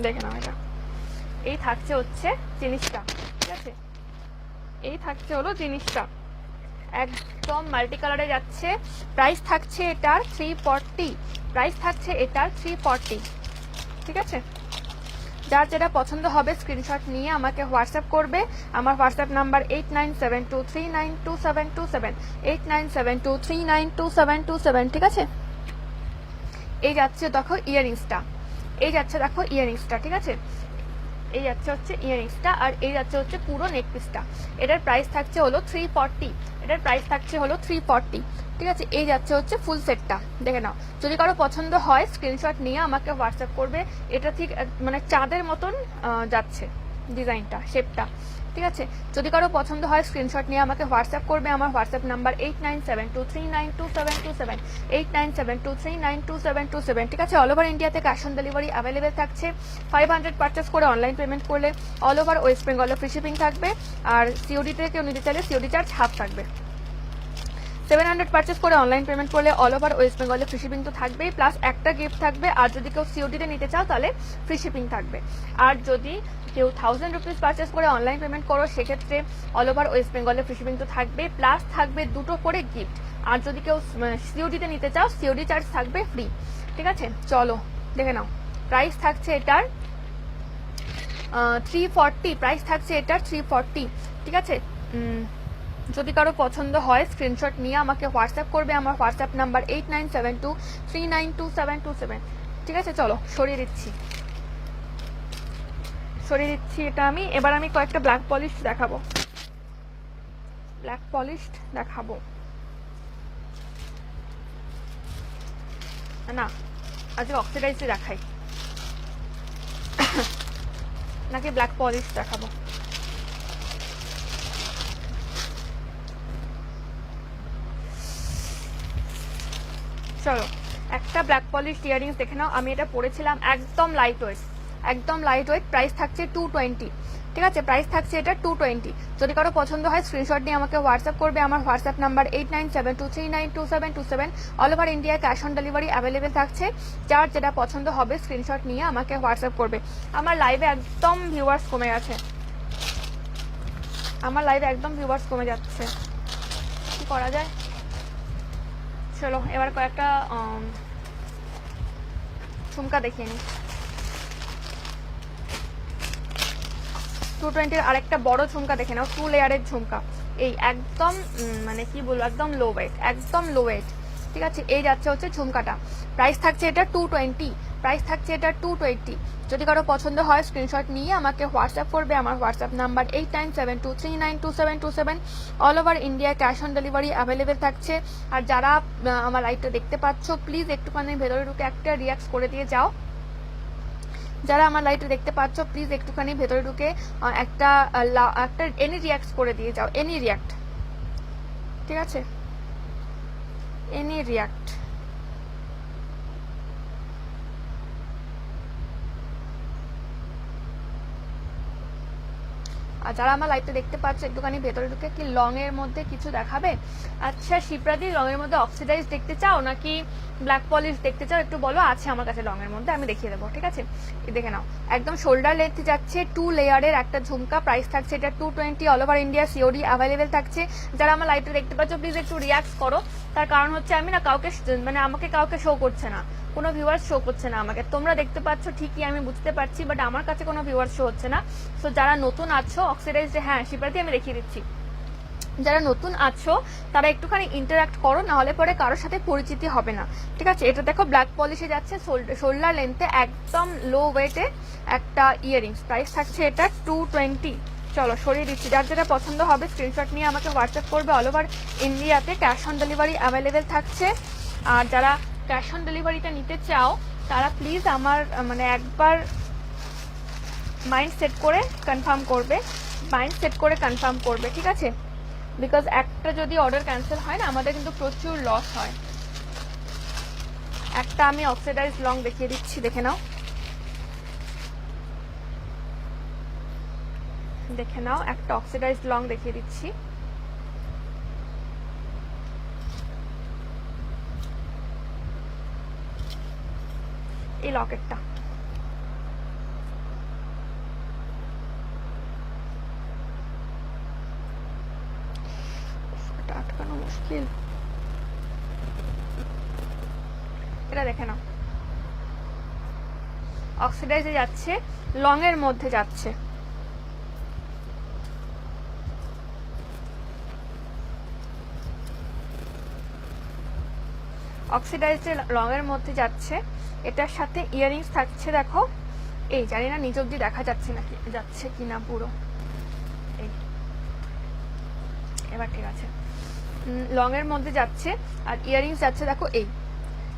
দেখে নাও, এটা এই থাকছে হচ্ছে জিনিসটা, ঠিক আছে, এই থাকছে হলো জিনিসটা একদম মাল্টি কালারে যাচ্ছে। প্রাইস থাকছে এটার 340, প্রাইস থাকছে এটার 340। ঠিক আছে, যার যেটা পছন্দ হবে স্ক্রিনশট নিয়ে আমাকে হোয়াটসঅ্যাপ করবে। আমার হোয়াটসঅ্যাপ নাম্বার 8972392727, 8972392727। ঠিক আছে, এই যাচ্ছে দেখো ইয়াররিংসটা, এই যাচ্ছে দেখো ইয়াররিংসটা, ঠিক আছে, এই যাচ্ছে হচ্ছে ইয়াররিংসটা, আর এই যাচ্ছে হচ্ছে পুরো নেক পিসটা। এটার প্রাইস থাকছে হলো 340, এটার প্রাইস থাকছে হলো 340। ঠিক আছে, এই যাচ্ছে হচ্ছে ফুল সেটটা, দেখে নাও। যদি কারো পছন্দ হয় স্ক্রিনশট নিয়ে আমাকে হোয়াটসঅ্যাপ করবে। এটা ঠিক মানে চাঁদের মতন যাচ্ছে ডিজাইনটা, শেপটা। ঠিক আছে, যদি কারো পছন্দ হয় স্ক্রিনশট নিয়ে আমাকে হোয়াটসঅ্যাপ করবে। আমার হোয়াটসঅ্যাপ নাম্বার 8972392727, 8972392727। ঠিক আছে, অল ওভার ইন্ডিয়াতে ক্যাশ অন ডেলিভারি অ্যাভেলেবেল থাকছে। 500 পারচেস করে অনলাইন পেমেন্ট করলে অল ওভার ওয়েস্ট বেঙ্গলে ফ্রি শিপিং থাকবে। আর সিওডিতে কেউ নিতে চাইলে সিওডি চার্জ হাফ থাকবে। 700 পারচেস করে অনলাইন পেমেন্ট করলে অল ওভার ওয়েস্ট বেঙ্গলে ফ্রি শিপিং তো থাকবেই, প্লাস একটা গিফট থাকবে। আর যদি কেউ সিওডিতে নিতে চাও তাহলে ফ্রি শিপিং থাকবে। আর যদি কেউ 1000 রুপিস পারচেস করে অনলাইন পেমেন্ট করো সেক্ষেত্রে অল ওভার ওয়েস্ট বেঙ্গলে ফ্রি শিপিং তো থাকবে, প্লাস থাকবে দুটো করে গিফট। আর যদি কেউ সিওডিতে নিতে চাও সিওডি চার্জ থাকবে ফ্রি। ঠিক আছে, চলো দেখে নাও। প্রাইস থাকছে এটার 340, প্রাইস থাকছে এটার 340। ঠিক আছে, যদি কারো পছন্দ হয় স্ক্রিনশট নিয়ে আমাকে হোয়াটসঅ্যাপ করবে। আমার হোয়াটসঅ্যাপ নাম্বার 8972392727। ঠিক আছে, চলো সরিয়ে দিচ্ছি, সরিয়ে দিচ্ছি এটা আমি। এবার আমি কয়েকটা ব্ল্যাক পলিশ দেখাবো, ব্ল্যাক পলিশ দেখাবো না, আজকে অক্সিডাইজই দেখাই নাকি ব্ল্যাক পলিশ দেখাবো। চলো একটা ব্ল্যাক পলিশ ইয়াররিংস দেখে নাও। আমি এটা পরেছিলাম, একদম লাইট ওয়েট, একদম লাইট ওয়েট। প্রাইস থাকছে 220। ঠিক আছে, প্রাইস থাকছে এটা 220। যদি কারো পছন্দ হয় স্ক্রিনশট নিয়ে আমাকে হোয়াটসঅ্যাপ করবে। আমার WhatsApp number 8972392727। All over India cash on delivery available থাকছে। যার যেটা পছন্দ হবে স্ক্রিনশট নিয়ে আমাকে হোয়াটসঅ্যাপ করবে। আমার লাইভে একদম ভিউয়ার্স কমে গেছে, আমার লাইভে একদম ভিউয়ার্স কমে যাচ্ছে, কি করা যায়। চলো এবার কয়েকটা ঝুমকা দেখিয়ে নিই। 220 আরেকটা বড় ঝুমকা দেখে নাও, 2 লেয়ারের ঝুমকা। এই একদম মানে কি বলবো, একদম লো ওয়েট, একদম লো ওয়েট। ঠিক আছে, এই যাচ্ছে হচ্ছে ঝুমকাটা। প্রাইস থাকছে এটা 220, প্রাইস থাকছে এটা 220। যদি কারো পছন্দ হয় স্ক্রিনশট নিয়ে আমাকে হোয়াটসঅ্যাপ করবে। আমার WhatsApp number 8972392727। All over India cash on delivery available থাকছে। আর যারা আমার লাইভটা দেখতে পাচ্ছ প্লিজ একটুখানি ভেতরে ঢুকে একটা রিয়াক্ট করে দিয়ে যাও। যারা আমার লাইভটা দেখতে পাচ্ছ প্লিজ একটুখানি ভেতরে ঢুকে একটা এনি রিয়াক্ট করে দিয়ে যাও, এনি রিয়াক্ট। ঠিক আছে, এনি রিয়াক্ট। আর যারা আমার লাইভটা দেখতে পাচ্ছ একটুখানি ভেতরে ঢুকে কি লং এর মধ্যে কিছু দেখাবে? আচ্ছা শিপ্রাদি, লং এর মধ্যে অক্সিডাইজ দেখতে চাও নাকি ব্ল্যাক পলিশ দেখতে চাও একটু বলো। আছে আমার কাছে লং এর মধ্যে, আমি দেখিয়ে দেবো, ঠিক আছে? দেখে নাও, একদম শোল্ডার লেন্থ যাচ্ছে, 2 লেয়ারের একটা ঝুমকা, প্রাইস থাকছে এটা 220, all over India COD available থাকছে। যারা আমার লাইভটা দেখতে পাচ্ছ প্লিজ একটু রিয়াক্ট করো, তার কারণ হচ্ছে আমি না কাউকে মানে আমাকে কাউকে শো করছে না, কোনো ভিউয়ার্স শো করছে না আমাকে। তোমরা দেখতে পাচ্ছ ঠিকই, আমি বুঝতে পারছি, বাট আমার কাছে কোনো ভিউয়ার্স শো হচ্ছে না। সো যারা নতুন আছো অক্সিডাইজ, হ্যাঁ শিপ্রাদি আমি দেখিয়ে দিচ্ছি, যারা নতুন আছো তারা একটুখানি ইন্টারাক্ট করো, নাহলে পরে কারোর সাথে পরিচিতি হবে না, ঠিক আছে? এটা দেখো ব্ল্যাক পলিশে যাচ্ছে, শোল্ডার লেন্থে একদম লো ওয়েটে একটা ইয়াররিংস, প্রাইস থাকছে এটা 220। চলো সরিয়ে দিচ্ছি, যার যেটা পছন্দ হবে স্ক্রিনশট নিয়ে আমাকে হোয়াটসঅ্যাপ করবে। অল ওভার ইন্ডিয়াতে ক্যাশ অন ডেলিভারি অ্যাভেলেবেল থাকছে। আর যারা ক্যাশ অন ডেলিভারিটা নিতে চাও তারা প্লিজ আমার মানে একবার মাইন্ড সেট করে কনফার্ম করবে, ঠিক আছে? বিকজ একটা যদি অর্ডার ক্যান্সেল হয় না আমাদের কিন্তু প্রচুর লস হয়। একটা আমি অক্সিডাইজ লং দেখিয়ে দিচ্ছি, দেখে নাও, একটা অক্সিডাইজ লং দেখিয়ে দিচ্ছি। এই লকেটটা আটকানো মুশকিল, এটা দেখে নাও, অক্সিডাইজে যাচ্ছে, লং এর মধ্যে যাচ্ছে। অক্সিডাইজে লং এর মধ্যে যাচ্ছে, এটার সাথে ইয়াররিংস থাকছে, দেখো এই, জানি না নিচ অব্দি দেখা যাচ্ছে নাকি, যাচ্ছে কিনা পুরো, এই এবার ঠিক আছে, লং এর মধ্যে যাচ্ছে আর ইয়াররিংস যাচ্ছে, দেখো এই,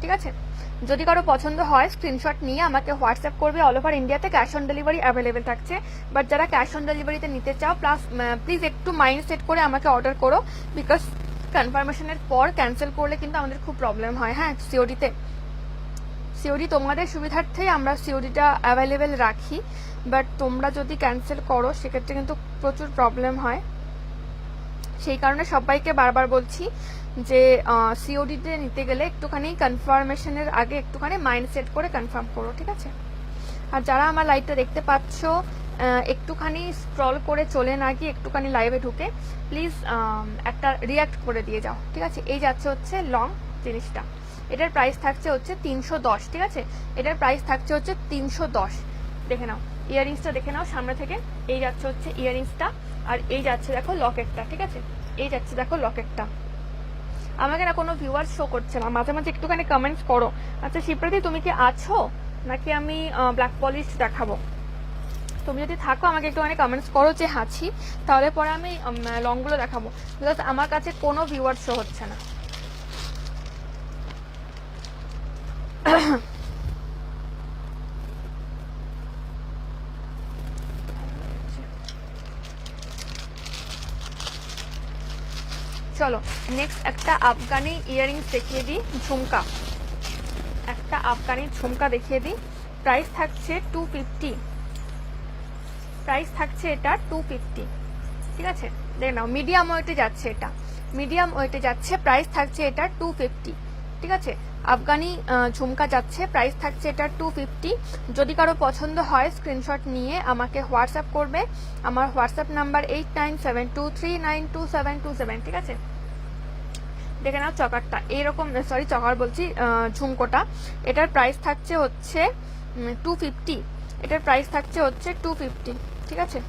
ঠিক আছে? যদি কারো পছন্দ হয় স্ক্রিনশট নিয়ে আমাকে হোয়াটসঅ্যাপ করবে। অল ওভার ইন্ডিয়াতে ক্যাশ অন ডেলিভারি অ্যাভেলেবেল থাকছে, বাট যারা ক্যাশ অন ডেলিভারিতে নিতে চাও প্লিজ একটু মাইন্ড সেট করে আমাকে অর্ডার করো, বিকজ কনফার্মেশনের পর ক্যান্সেল করলে কিন্তু আমাদের খুব প্রবলেম হয়। হ্যাঁ সিওডি তোমাদের সুবিধার্থেই আমরা সিওডিটা অ্যাভেলেবেল রাখি, বাট তোমরা যদি ক্যান্সেল করো সেক্ষেত্রে কিন্তু প্রচুর প্রবলেম হয়। সেই কারণে সবাইকে বারবার বলছি যে সিওডিতে নিতে গেলে একটুখানি কনফার্মেশনের আগে একটুখানি মাইন্ড সেট করে কনফার্ম করো, ঠিক আছে? আর যারা আমার লাইভটা দেখতে পাচ্ছ একটুখানি স্ক্রল করে চলে না গিয়ে একটুখানি লাইভে ঢুকে প্লিজ একটা রিয়াক্ট করে দিয়ে যাও, ঠিক আছে? এই যাচ্ছে হচ্ছে লং জিনিসটা, এটার প্রাইস থাকছে হচ্ছে 310, ঠিক আছে? এটার প্রাইস থাকছে হচ্ছে 310। দেখে নাও ইয়াররিংসটা, দেখে নাও সামনে থেকে, এই যাচ্ছে হচ্ছে ইয়াররিংসটা, আর এই যাচ্ছে দেখো লকেটটা, ঠিক আছে? এই যাচ্ছে দেখো লকেটটা। আমাকে না কোনো ভিউয়ার শো করছে না, মাঝে মাঝে একটুখানি কমেন্টস করো। আচ্ছা শিপ্রাদি তুমি কি আছো নাকি আমি ব্ল্যাক পলিশ দেখাবো? তুমি যদি থাকো আমাকে একটুখানি কমেন্টস করো যে আছি, তাহলে পরে আমি লংগুলো দেখাবো, বিকজ আমার কাছে কোনো ভিউয়ার শো হচ্ছে না। চলো নেক্সট একটা আফগানি ইয়াররিংস দেখিয়ে দিই, ঝুমকা, একটা আফগানি ঝুমকা দেখিয়ে দিই। প্রাইস থাকছে 250, প্রাইস থাকছে এটা 250, ঠিক আছে? দেখে নাও মিডিয়াম ওয়েটে যাচ্ছে, এটা মিডিয়াম ওয়েটে যাচ্ছে, প্রাইস থাকছে এটা 250, ঠিক আছে? আফগানি ঝুমকা যাচ্ছে, প্রাইস থাকছে এটা 250। যদি কারো পছন্দ হয় স্ক্রিনশট নিয়ে আমাকে হোয়াটসঅ্যাপ করবে, আমার হোয়াটসঅ্যাপ নাম্বার 8972392727, ঠিক আছে? দেখে নাও চকারটা এইরকম, সরি চকার বলছি, ঝুমকোটা, এটার প্রাইস থাকছে হচ্ছে 250, এটার প্রাইস থাকছে হচ্ছে 250, ঠিক আছে?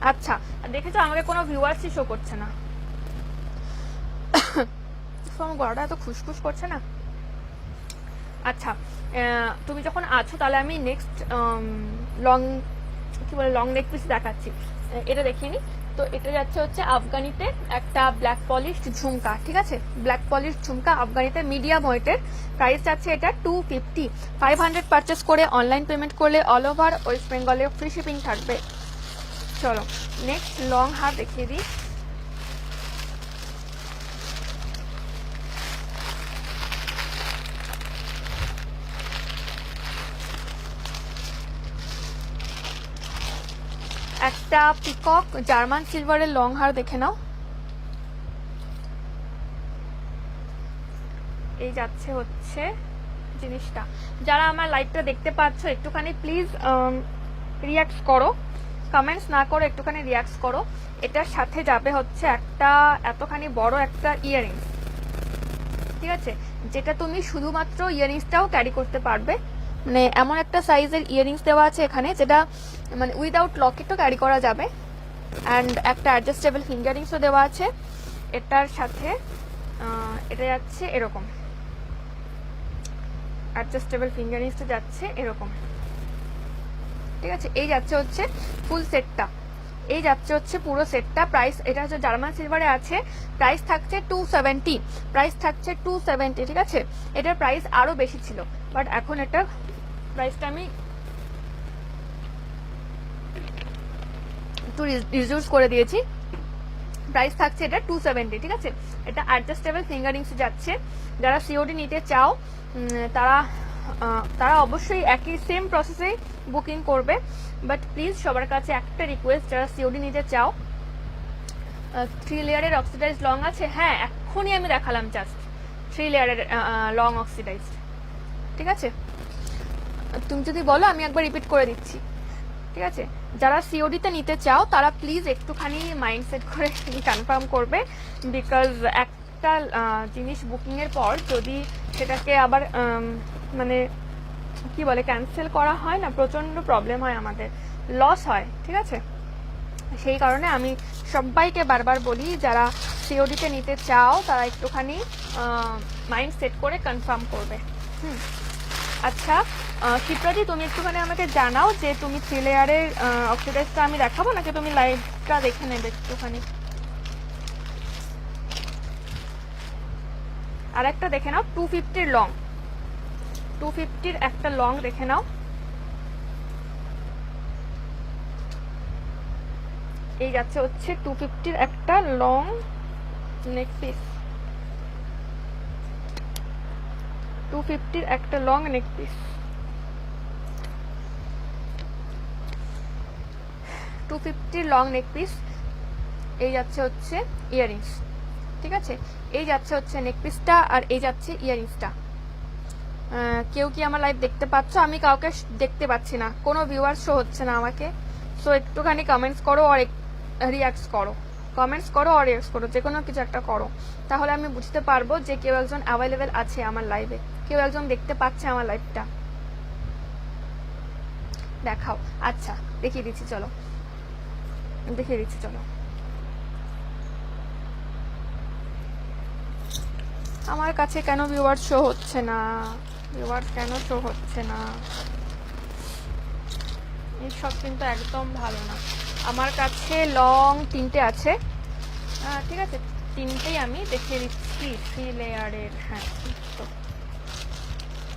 আচ্ছা দেখেছো আমাকে কোনো ভিউয়ার্সই শো করছে না, আমার গলাটা এত খুশখুশ করছে না। আচ্ছা তুমি যখন আছো তাহলে আমি নেক্সট লং নেক পিস দেখাচ্ছি, এটা দেখিয়ে নি। তো এটা যাচ্ছে হচ্ছে আফগানিতে একটা ব্ল্যাক পলিশ ঝুমকা, ঠিক আছে? ব্ল্যাক পলিশ ঝুমকা আফগানিতে মিডিয়াম ওয়েটের, প্রাইস যাচ্ছে এটা 250। 500 পারচেস করে অনলাইন পেমেন্ট করলে অল ওভার ওয়েস্ট বেঙ্গলে ফ্রি শিপিং থাকবে। চলো নেক্সট লং হার দেখিয়ে দিই। একটা পিকক জার্মান সিলভারের লং হার দেখে নাও। এই যাচ্ছে হচ্ছে জিনিসটা। যারা আমার লাইভটা দেখতে পাচ্ছ একটুখানি প্লিজ রিয়াক্ট করো, কমেন্টস না করো, একটুখানি রিয়াক্ট করো। এটার সাথে যাবে হচ্ছে একটা এতখানি বড় একটা ইয়াররিংস, ঠিক আছে, যেটা তুমি শুধুমাত্র ইয়াররিংসটাও ক্যারি করতে পারবে। মানে এমন একটা সাইজের ইয়াররিংস দেওয়া আছে এখানে যেটা মানে উইদাউট লকেটও ক্যারি করা যাবে। অ্যান্ড একটা অ্যাডজাস্টেবল ফিঙ্গারিংসও দেওয়া আছে এটার সাথে। এটা যাচ্ছে এরকম, অ্যাডজাস্টেবল ফিঙ্গারিংসটা যাচ্ছে এরকম, ঠিক আছে। এই যাচ্ছে হচ্ছে ফুল সেটটা, এই যাচ্ছে হচ্ছে পুরো সেটটা। প্রাইস এটা হচ্ছে জার্মান সিলভারে আছে, প্রাইস থাকছে 270, প্রাইস থাকছে 270, ঠিক আছে। এটার প্রাইস আরো বেশি ছিল, বাট এখন এটা প্রাইসটা আমি একটু রিডিউস করে দিয়েছি। প্রাইস থাকছে এটা 270, ঠিক আছে। এটা অ্যাডজাস্টেবল ফিঙ্গারিংস যাচ্ছে। যারা সিওডি নিতে চাও তারা অবশ্যই একই সেম প্রসেসেই বুকিং করবে। বাট প্লিজ সবার কাছে একটা রিকোয়েস্ট, যারা সিওডি নিতে চাও, 3 লেয়ারের অক্সিডাইজ লং আছে, হ্যাঁ এক্ষুনি আমি দেখালাম জাস্ট 3 লেয়ারের লং অক্সিডাইজ, ঠিক আছে। তুমি যদি বলো আমি একবার রিপিট করে দিচ্ছি, ঠিক আছে। যারা সিওডিতে নিতে চাও তারা প্লিজ একটুখানি মাইন্ডসেট করে কনফার্ম করবে, বিকজ একটা জিনিস বুকিংয়ের পর যদি সেটাকে আবার মানে কি বলে ক্যান্সেল করা হয় না, প্রচণ্ড প্রবলেম হয়, আমাদের লস হয়, ঠিক আছে। সেই কারণে আমি সবাইকে বারবার বলি, যারা সিওডিতে নিতে চাও তারা একটুখানি মাইন্ড সেট করে কনফার্ম করবে। আচ্ছা চিত্রাদি, তুমি একটুখানি আমাকে জানাও যে তুমি 3 লেয়ারের অক্সিডাইজটা আমি দেখাবো নাকি তুমি লাইভটা দেখে নেবে একটুখানি। আর একটা দেখে নাও 250 লং, 250 একটা লং দেখে নাও। এই যাচ্ছে হচ্ছে 250 একটা লং নেক পিস, 250 একটা লং নেক পিস, 250 লং নেক পিস। এই যাচ্ছে হচ্ছে ইয়াররিংস, ঠিক আছে। এই যাচ্ছে হচ্ছে নেক পিসটা আর এই যাচ্ছে ইয়াররিংসটা। কেউ কি আমার লাইভ দেখতে পাচ্ছ? আমি কাউকে দেখতে পাচ্ছি না, কোনো ভিউয়ার শো হচ্ছে না আমাকে। সো একটুখানি কমেন্টস করো আর রিয়াক্টস করো, কমেন্টস করো আর রিয়াক্টস করো, যে কোনো কিছু একটা করো, তাহলে আমি বুঝতে পারবো যে কেউ একজন অ্যাভেলেবেল আছে আমার লাইভে, কেউ একজন দেখতে পাচ্ছে আমার লাইভটা। দেখাও, আচ্ছা দেখিয়ে দিচ্ছি, চলো দেখিয়ে দিচ্ছি, চলো। আমার কাছে কেন ভিউয়ার শো হচ্ছে না, ভিউয়ার কেন শো হচ্ছে না? এইসব কিন্তু একদম ভালো না। আমার কাছে লং 3টে আছে, ঠিক আছে, 3টেই আমি দেখিয়ে দিচ্ছি 3 লেয়ারের। হ্যাঁ, তো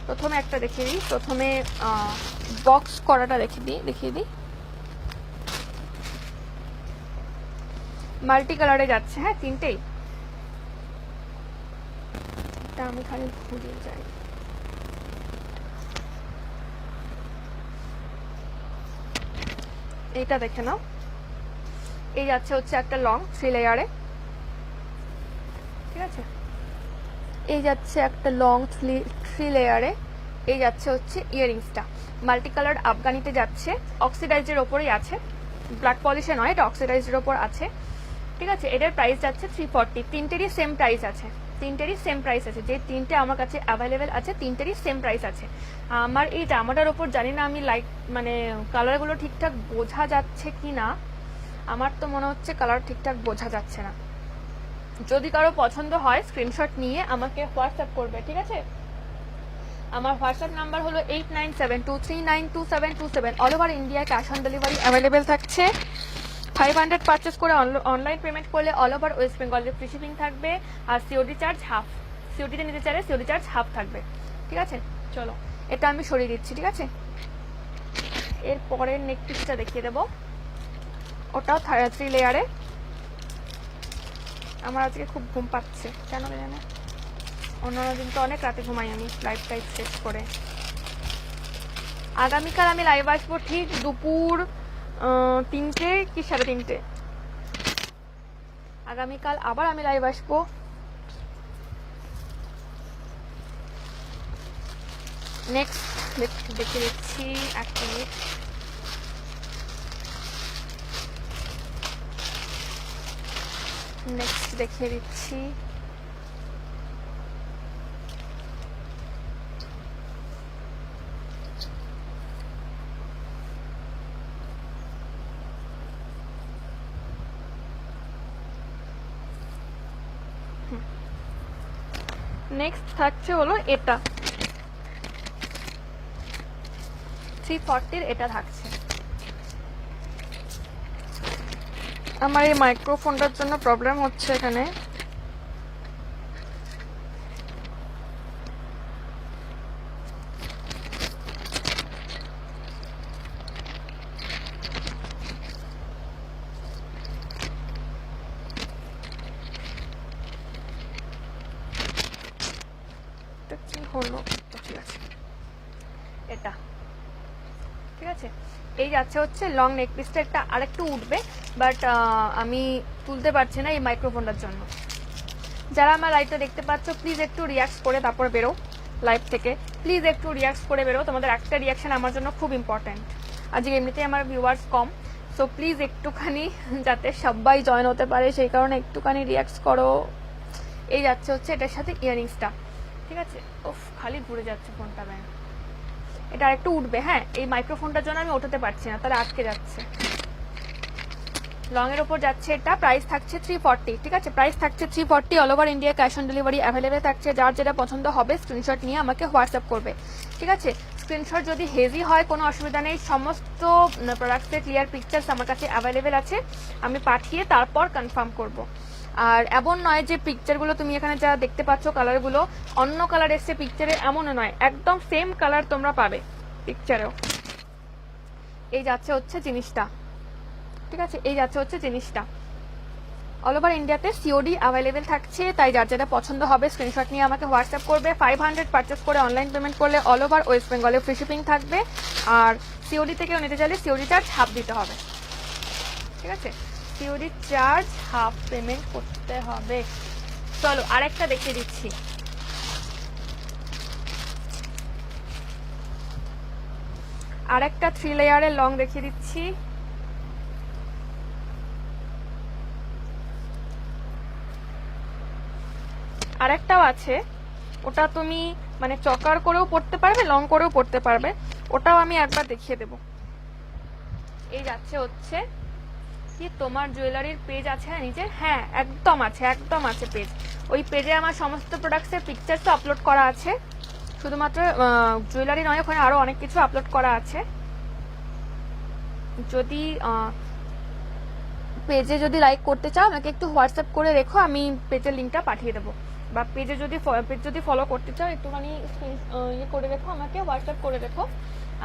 প্রথমে একটা দেখিয়ে দিই, প্রথমে বক্স করাটা দেখিয়ে দিই। মাল্টি কালারে যাচ্ছে, হ্যাঁ 3টেই। এটা আমি খালি ঘুরিয়ে যাই। এইটা দেখে নাও, এই যাচ্ছে হচ্ছে একটা লং 3 লেয়ারে, ঠিক আছে। এই যাচ্ছে একটা লং 3 লেয়ারে। এই যাচ্ছে হচ্ছে ইয়াররিংসটা, মাল্টি কালার আফগানিতে যাচ্ছে, অক্সিডাইজের ওপরেই আছে, ব্ল্যাক পলিশে নয়, এটা অক্সিডাইজের ওপর আছে, ঠিক আছে। এটার প্রাইস যাচ্ছে 340। 3টেরই সেম প্রাইস আছে, 3টেরই সেম প্রাইস আছে, যে 3টে আমার কাছে অ্যাভেলেবেল আছে 3টেরই সেম প্রাইস আছে। আমার এই জামাটার ওপর জানি না আমি লাইক মানে কালারগুলো ঠিকঠাক বোঝা যাচ্ছে কি না, আমার তো মনে হচ্ছে কালার ঠিকঠাক বোঝা যাচ্ছে না। যদি কারো পছন্দ হয় স্ক্রিনশট নিয়ে আমাকে হোয়াটসঅ্যাপ করবে, ঠিক আছে। আমার হোয়াটসঅ্যাপ নাম্বার হলো 8972392727। All over India cash on delivery available থাকছে। 500 পারচেস করে অনলাইন পেমেন্ট করলে অল ওভার ওয়েস্ট বেঙ্গলের ফ্রি শিপিং থাকবে। আর সিওডি চার্জ হাফ, সিওডিতে নিতে চাইলে সিওডি চার্জ হাফ থাকবে, ঠিক আছে। চলো এটা আমি সরিয়ে দিচ্ছি, ঠিক আছে। এর পরের নেক পিসটা দেখিয়ে দেবো, ওটাও 3 লেয়ারে। আমার আজকে খুব ঘুম পাচ্ছে, কেন জানে, অন্যান্য দিন তো অনেক রাতে ঘুমাই আমি লাইভ টাইভ শেষ করে। আগামীকাল আমি লাইভ আসবো ঠিক দুপুর 3টে কি 3:30। আগামীকাল আবার আমি লাইভ আসবো। নেক্সট দেখে দিচ্ছি, 1 মিনিট। নেক্সট দেখিয়ে দিচ্ছি। নেক্সট থাকছে হলো এটা 340 এটা থাকছে। আমার এই মাইক্রোফোনটার জন্য প্রবলেম হচ্ছে এখানে। কি হলো? ঠিক আছে, এটা ঠিক আছে। এই যাচ্ছে হচ্ছে লং নেক পিসটা, একটা আরেকটু উঠবে, বাট আমি তুলতে পারছি না এই মাইক্রোফোনটার জন্য। যারা আমার লাইভটা দেখতে পাচ্ছ প্লিজ একটু রিয়াক্ট করে তারপর বেরো লাইভ থেকে, প্লিজ একটু রিয়াক্ট করে বেরো। তোমাদের একটা রিয়াকশন আমার জন্য খুব ইম্পর্ট্যান্ট। আজকে এমনিতেই আমার ভিউয়ার্স কম, সো প্লিজ একটুখানি যাতে সবাই জয়েন হতে পারে সেই কারণে একটুখানি রিয়াক্ট করো। এই যাচ্ছে হচ্ছে এটার সাথে ইয়ারিংসটা, ঠিক আছে। ওফ, খালি ঘুরে যাচ্ছে ফোনটা ব্যান। এটা আরেকটু উঠবে, হ্যাঁ। এই মাইক্রোফোনটার জন্য আমি ওঠাতে পারছি না, তাহলে আটকে যাচ্ছে। লং এর উপর যাচ্ছে এটা, প্রাইস থাকছে 340, ঠিক আছে। প্রাইস থাকছে 340, all over India cash on delivery available থাকছে। যার যেটা পছন্দ হবে স্ক্রিনশট নিয়ে আমাকে হোয়াটসঅ্যাপ করবে, ঠিক আছে। স্ক্রিনশট যদি হেভি হয় কোনো অসুবিধা নেই, সমস্ত প্রোডাক্টসের ক্লিয়ার পিকচার্স আমার কাছে অ্যাভেলেবেল আছে, আমি পাঠিয়ে তারপর কনফার্ম করব। আর এমন নয় যে পিকচারগুলো তুমি এখানে যা দেখতে পাচ্ছ কালারগুলো অন্য কালার এসছে পিকচারে, এমনও নয়, একদম সেম কালার তোমরা পাবে পিকচারেও। এই যাচ্ছে হচ্ছে জিনিসটা, ঠিক আছে। এই যাচ্ছে হচ্ছে জিনিসটা, অল ওভার ইন্ডিয়াতে সিওডি অ্যাভেলেবেল থাকছে। তাই যার যেটা পছন্দ হবে স্ক্রিনশট নিয়ে আমাকে হোয়াটসঅ্যাপ করবে। 500 পারচেস করে অনলাইন পেমেন্ট করলে অল ওভার ওয়েস্ট বেঙ্গলে ফ্রি শিপিং থাকবে। আর সিওডি থেকেও নিতে চাইলে সিওডি চার্জ হাফ দিতে হবে, ঠিক আছে। সিওডি চার্জ হাফ পেমেন্ট করতে হবে। চলো আরেকটা দেখিয়ে দিচ্ছি। আরেকটা 3 লেয়ারের লং দেখিয়ে দিচ্ছি। আরেকটাও আছে, ওটা তুমি মানে চকার করেও পড়তে পারবে, লং করেও পড়তে পারবে, ওটাও আমি একবার দেখিয়ে দেব। এই যাচ্ছে হচ্ছে কি, তোমার জুয়েলারির পেজ আছে নিচে? হ্যাঁ, একদম আছে, একদম আছে পেজ। ওই পেজে আমার সমস্ত প্রোডাক্টসের পিকচার্স তো আপলোড করা আছে, শুধুমাত্র জুয়েলারি নয়, ওখানে আরো অনেক কিছু আপলোড করা আছে। যদি পেজে যদি লাইক করতে চাও আমাকে একটু হোয়াটসঅ্যাপ করে রেখো, আমি পেজের লিঙ্কটা পাঠিয়ে দেবো। বা পেজ যদি ফলো করতে চাও একটুখানি ইয়ে করে রেখো, আমাকে হোয়াটসঅ্যাপ করে রেখো,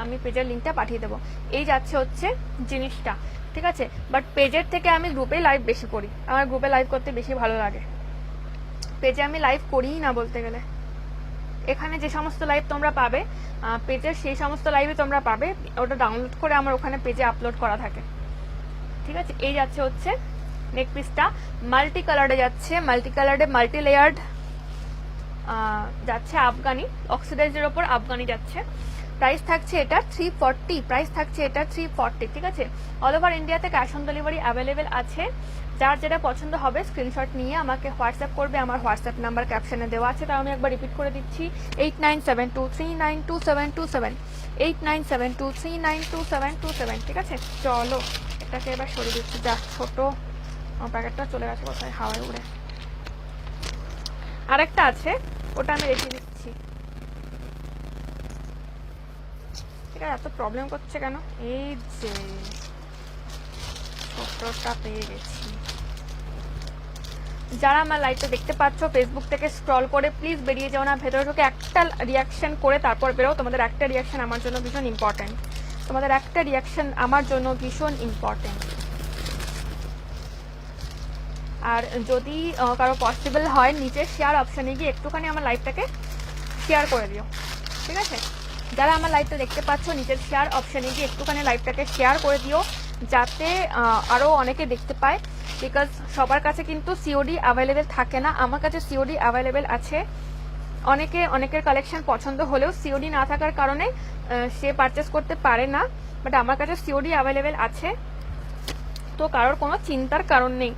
আমি পেজের লিঙ্কটা পাঠিয়ে দেবো। এই যাচ্ছে হচ্ছে জিনিসটা, ঠিক আছে। বাট পেজের থেকে আমি গ্রুপে লাইভ বেশি করি, আমার গ্রুপে লাইভ করতে বেশি ভালো লাগে। পেজে আমি লাইভ করিই না বলতে গেলে। এখানে যে সমস্ত লাইভ তোমরা পাবে পেজের সেই সমস্ত লাইভে তোমরা পাবে, ওটা ডাউনলোড করে আমার ওখানে পেজে আপলোড করা থাকে, ঠিক আছে। এই যাচ্ছে হচ্ছে নেক পিসটা, মাল্টি কালারে যাচ্ছে, মাল্টি কালারে মাল্টি লেয়ার্ড যাচ্ছে, আফগানি অক্সিডাইজের ওপর আফগানি যাচ্ছে। প্রাইস থাকছে এটা 340, প্রাইস থাকছে এটা 340, ঠিক আছে। অল ওভার ইন্ডিয়াতে ক্যাশ অন ডেলিভারি অ্যাভেলেবেল আছে। যার যেটা পছন্দ হবে স্ক্রিনশট নিয়ে আমাকে হোয়াটসঅ্যাপ করবে, আমার হোয়াটসঅ্যাপ নাম্বার ক্যাপশনে দেওয়া আছে, তাও আমি একবার রিপিট করে দিচ্ছি, 8972392727, 8972392727, ঠিক আছে। চলো এটাকে এবার সরিয়ে দিচ্ছি, যা ছোট প্যাকেটটা চলে গেছে কোথায়, হাওয়ায় উড়ে। আরেকটা আছে, ওটা আমি রেখে দিচ্ছি। এটা এত প্রবলেম করছে কেন? এই যে ছোটটা পেয়ে গেছি। যারা আমার লাইভটা দেখতে পাচ্ছ ফেসবুক থেকে স্ক্রল করে প্লিজ বেরিয়ে যাও না, ভেতরে ঢুকে একটা রিয়াকশন করে তারপর বেরো। তোমাদের একটা রিয়াকশন আমার জন্য ভীষণ ইম্পর্টেন্ট, তোমাদের একটা রিয়াকশন আমার জন্য ভীষণ ইম্পর্টেন্ট। আর যদি কারো পসিবল হয় নিচে শেয়ার অপশানে গিয়ে একটুখানি আমার লাইভটাকে শেয়ার করে দিও, ঠিক আছে। যারা আমার লাইভটা দেখতে পাচ্ছ নিচের শেয়ার অপশানে গিয়ে একটুখানি লাইভটাকে শেয়ার করে দিও, যাতে আরও অনেকে দেখতে পায়, বিকজ সবার কাছে কিন্তু সিওডি অ্যাভেলেবেল থাকে না। আমার কাছে সিওডি অ্যাভেলেবেল আছে। অনেকের কালেকশন পছন্দ হলেও সিওডি না থাকার কারণে সে পারচেস করতে পারে না, বাট আমার কাছে সিওডি অ্যাভেলেবেল আছে, তো কারোর কোনো চিন্তার কারণ নেই।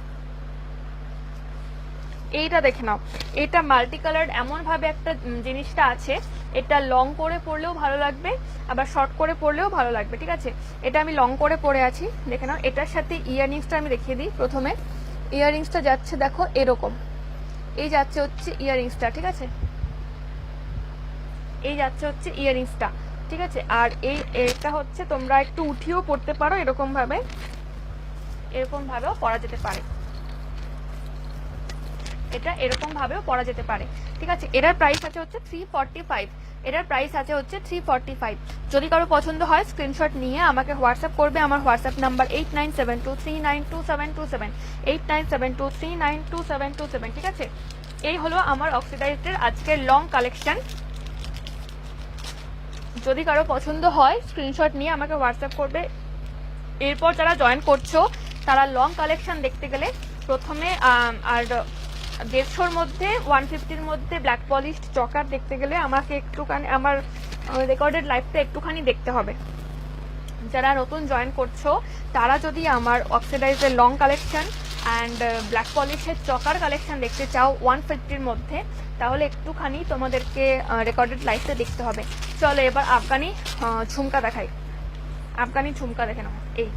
এইটা দেখে নাও, এটা মাল্টি কালার এমনভাবে একটা জিনিসটা আছে, এটা লং করে পরলেও ভালো লাগবে, আবার শর্ট করে পরলেও ভালো লাগবে। ঠিক আছে, এটা আমি লং করে পরে আছি, দেখে নাও। এটার সাথে ইয়াররিংসটা আমি দেখিয়ে দিই। প্রথমে ইয়াররিংসটা যাচ্ছে দেখো এরকম, এই যাচ্ছে হচ্ছে ইয়াররিংসটা, ঠিক আছে, এই যাচ্ছে হচ্ছে ইয়াররিংসটা, ঠিক আছে। আর এটা হচ্ছে তোমরা একটু উঠিয়েও পরতে পারো, এরকম ভাবেও পরা যেতে পারে, এটা এরকম ভাবেও পরা যেতে পারে, ঠিক আছে। এটার প্রাইস আছে হচ্ছে 345, এটার প্রাইস আছে হচ্ছে 345। যদি কারো পছন্দ হয় স্ক্রিনশট নিয়ে আমাকে হোয়াটসঅ্যাপ করবে। আমার হোয়াটসঅ্যাপ নাম্বার 8972392727, 8972392727, ঠিক আছে। এই হলো আমার অক্সিডাইজডের আজকের লং কালেকশন। যদি কারো পছন্দ হয় স্ক্রিনশট নিয়ে আমাকে হোয়াটসঅ্যাপ করবে। এরপর যারা জয়েন করছো তারা লং কালেকশন দেখতে গেলে প্রথমে আর 150-র মধ্যে 150-র মধ্যে ব্ল্যাক পলিশড চকার দেখতে গেলে আমাকে একটুখানি আমার রেকর্ডেড লাইফটা একটুখানি দেখতে হবে। যারা নতুন জয়েন করছো তারা যদি আমার অক্সিডাইজের লং কালেকশন অ্যান্ড ব্ল্যাক পলিশের চকার কালেকশন দেখতে চাও 150-র মধ্যে, তাহলে একটুখানি তোমাদেরকে রেকর্ডেড লাইফটা দেখতে হবে। চলো এবার আফগানি ঝুমকা দেখাই। আফগানি ঝুমকা দেখে নাও, এই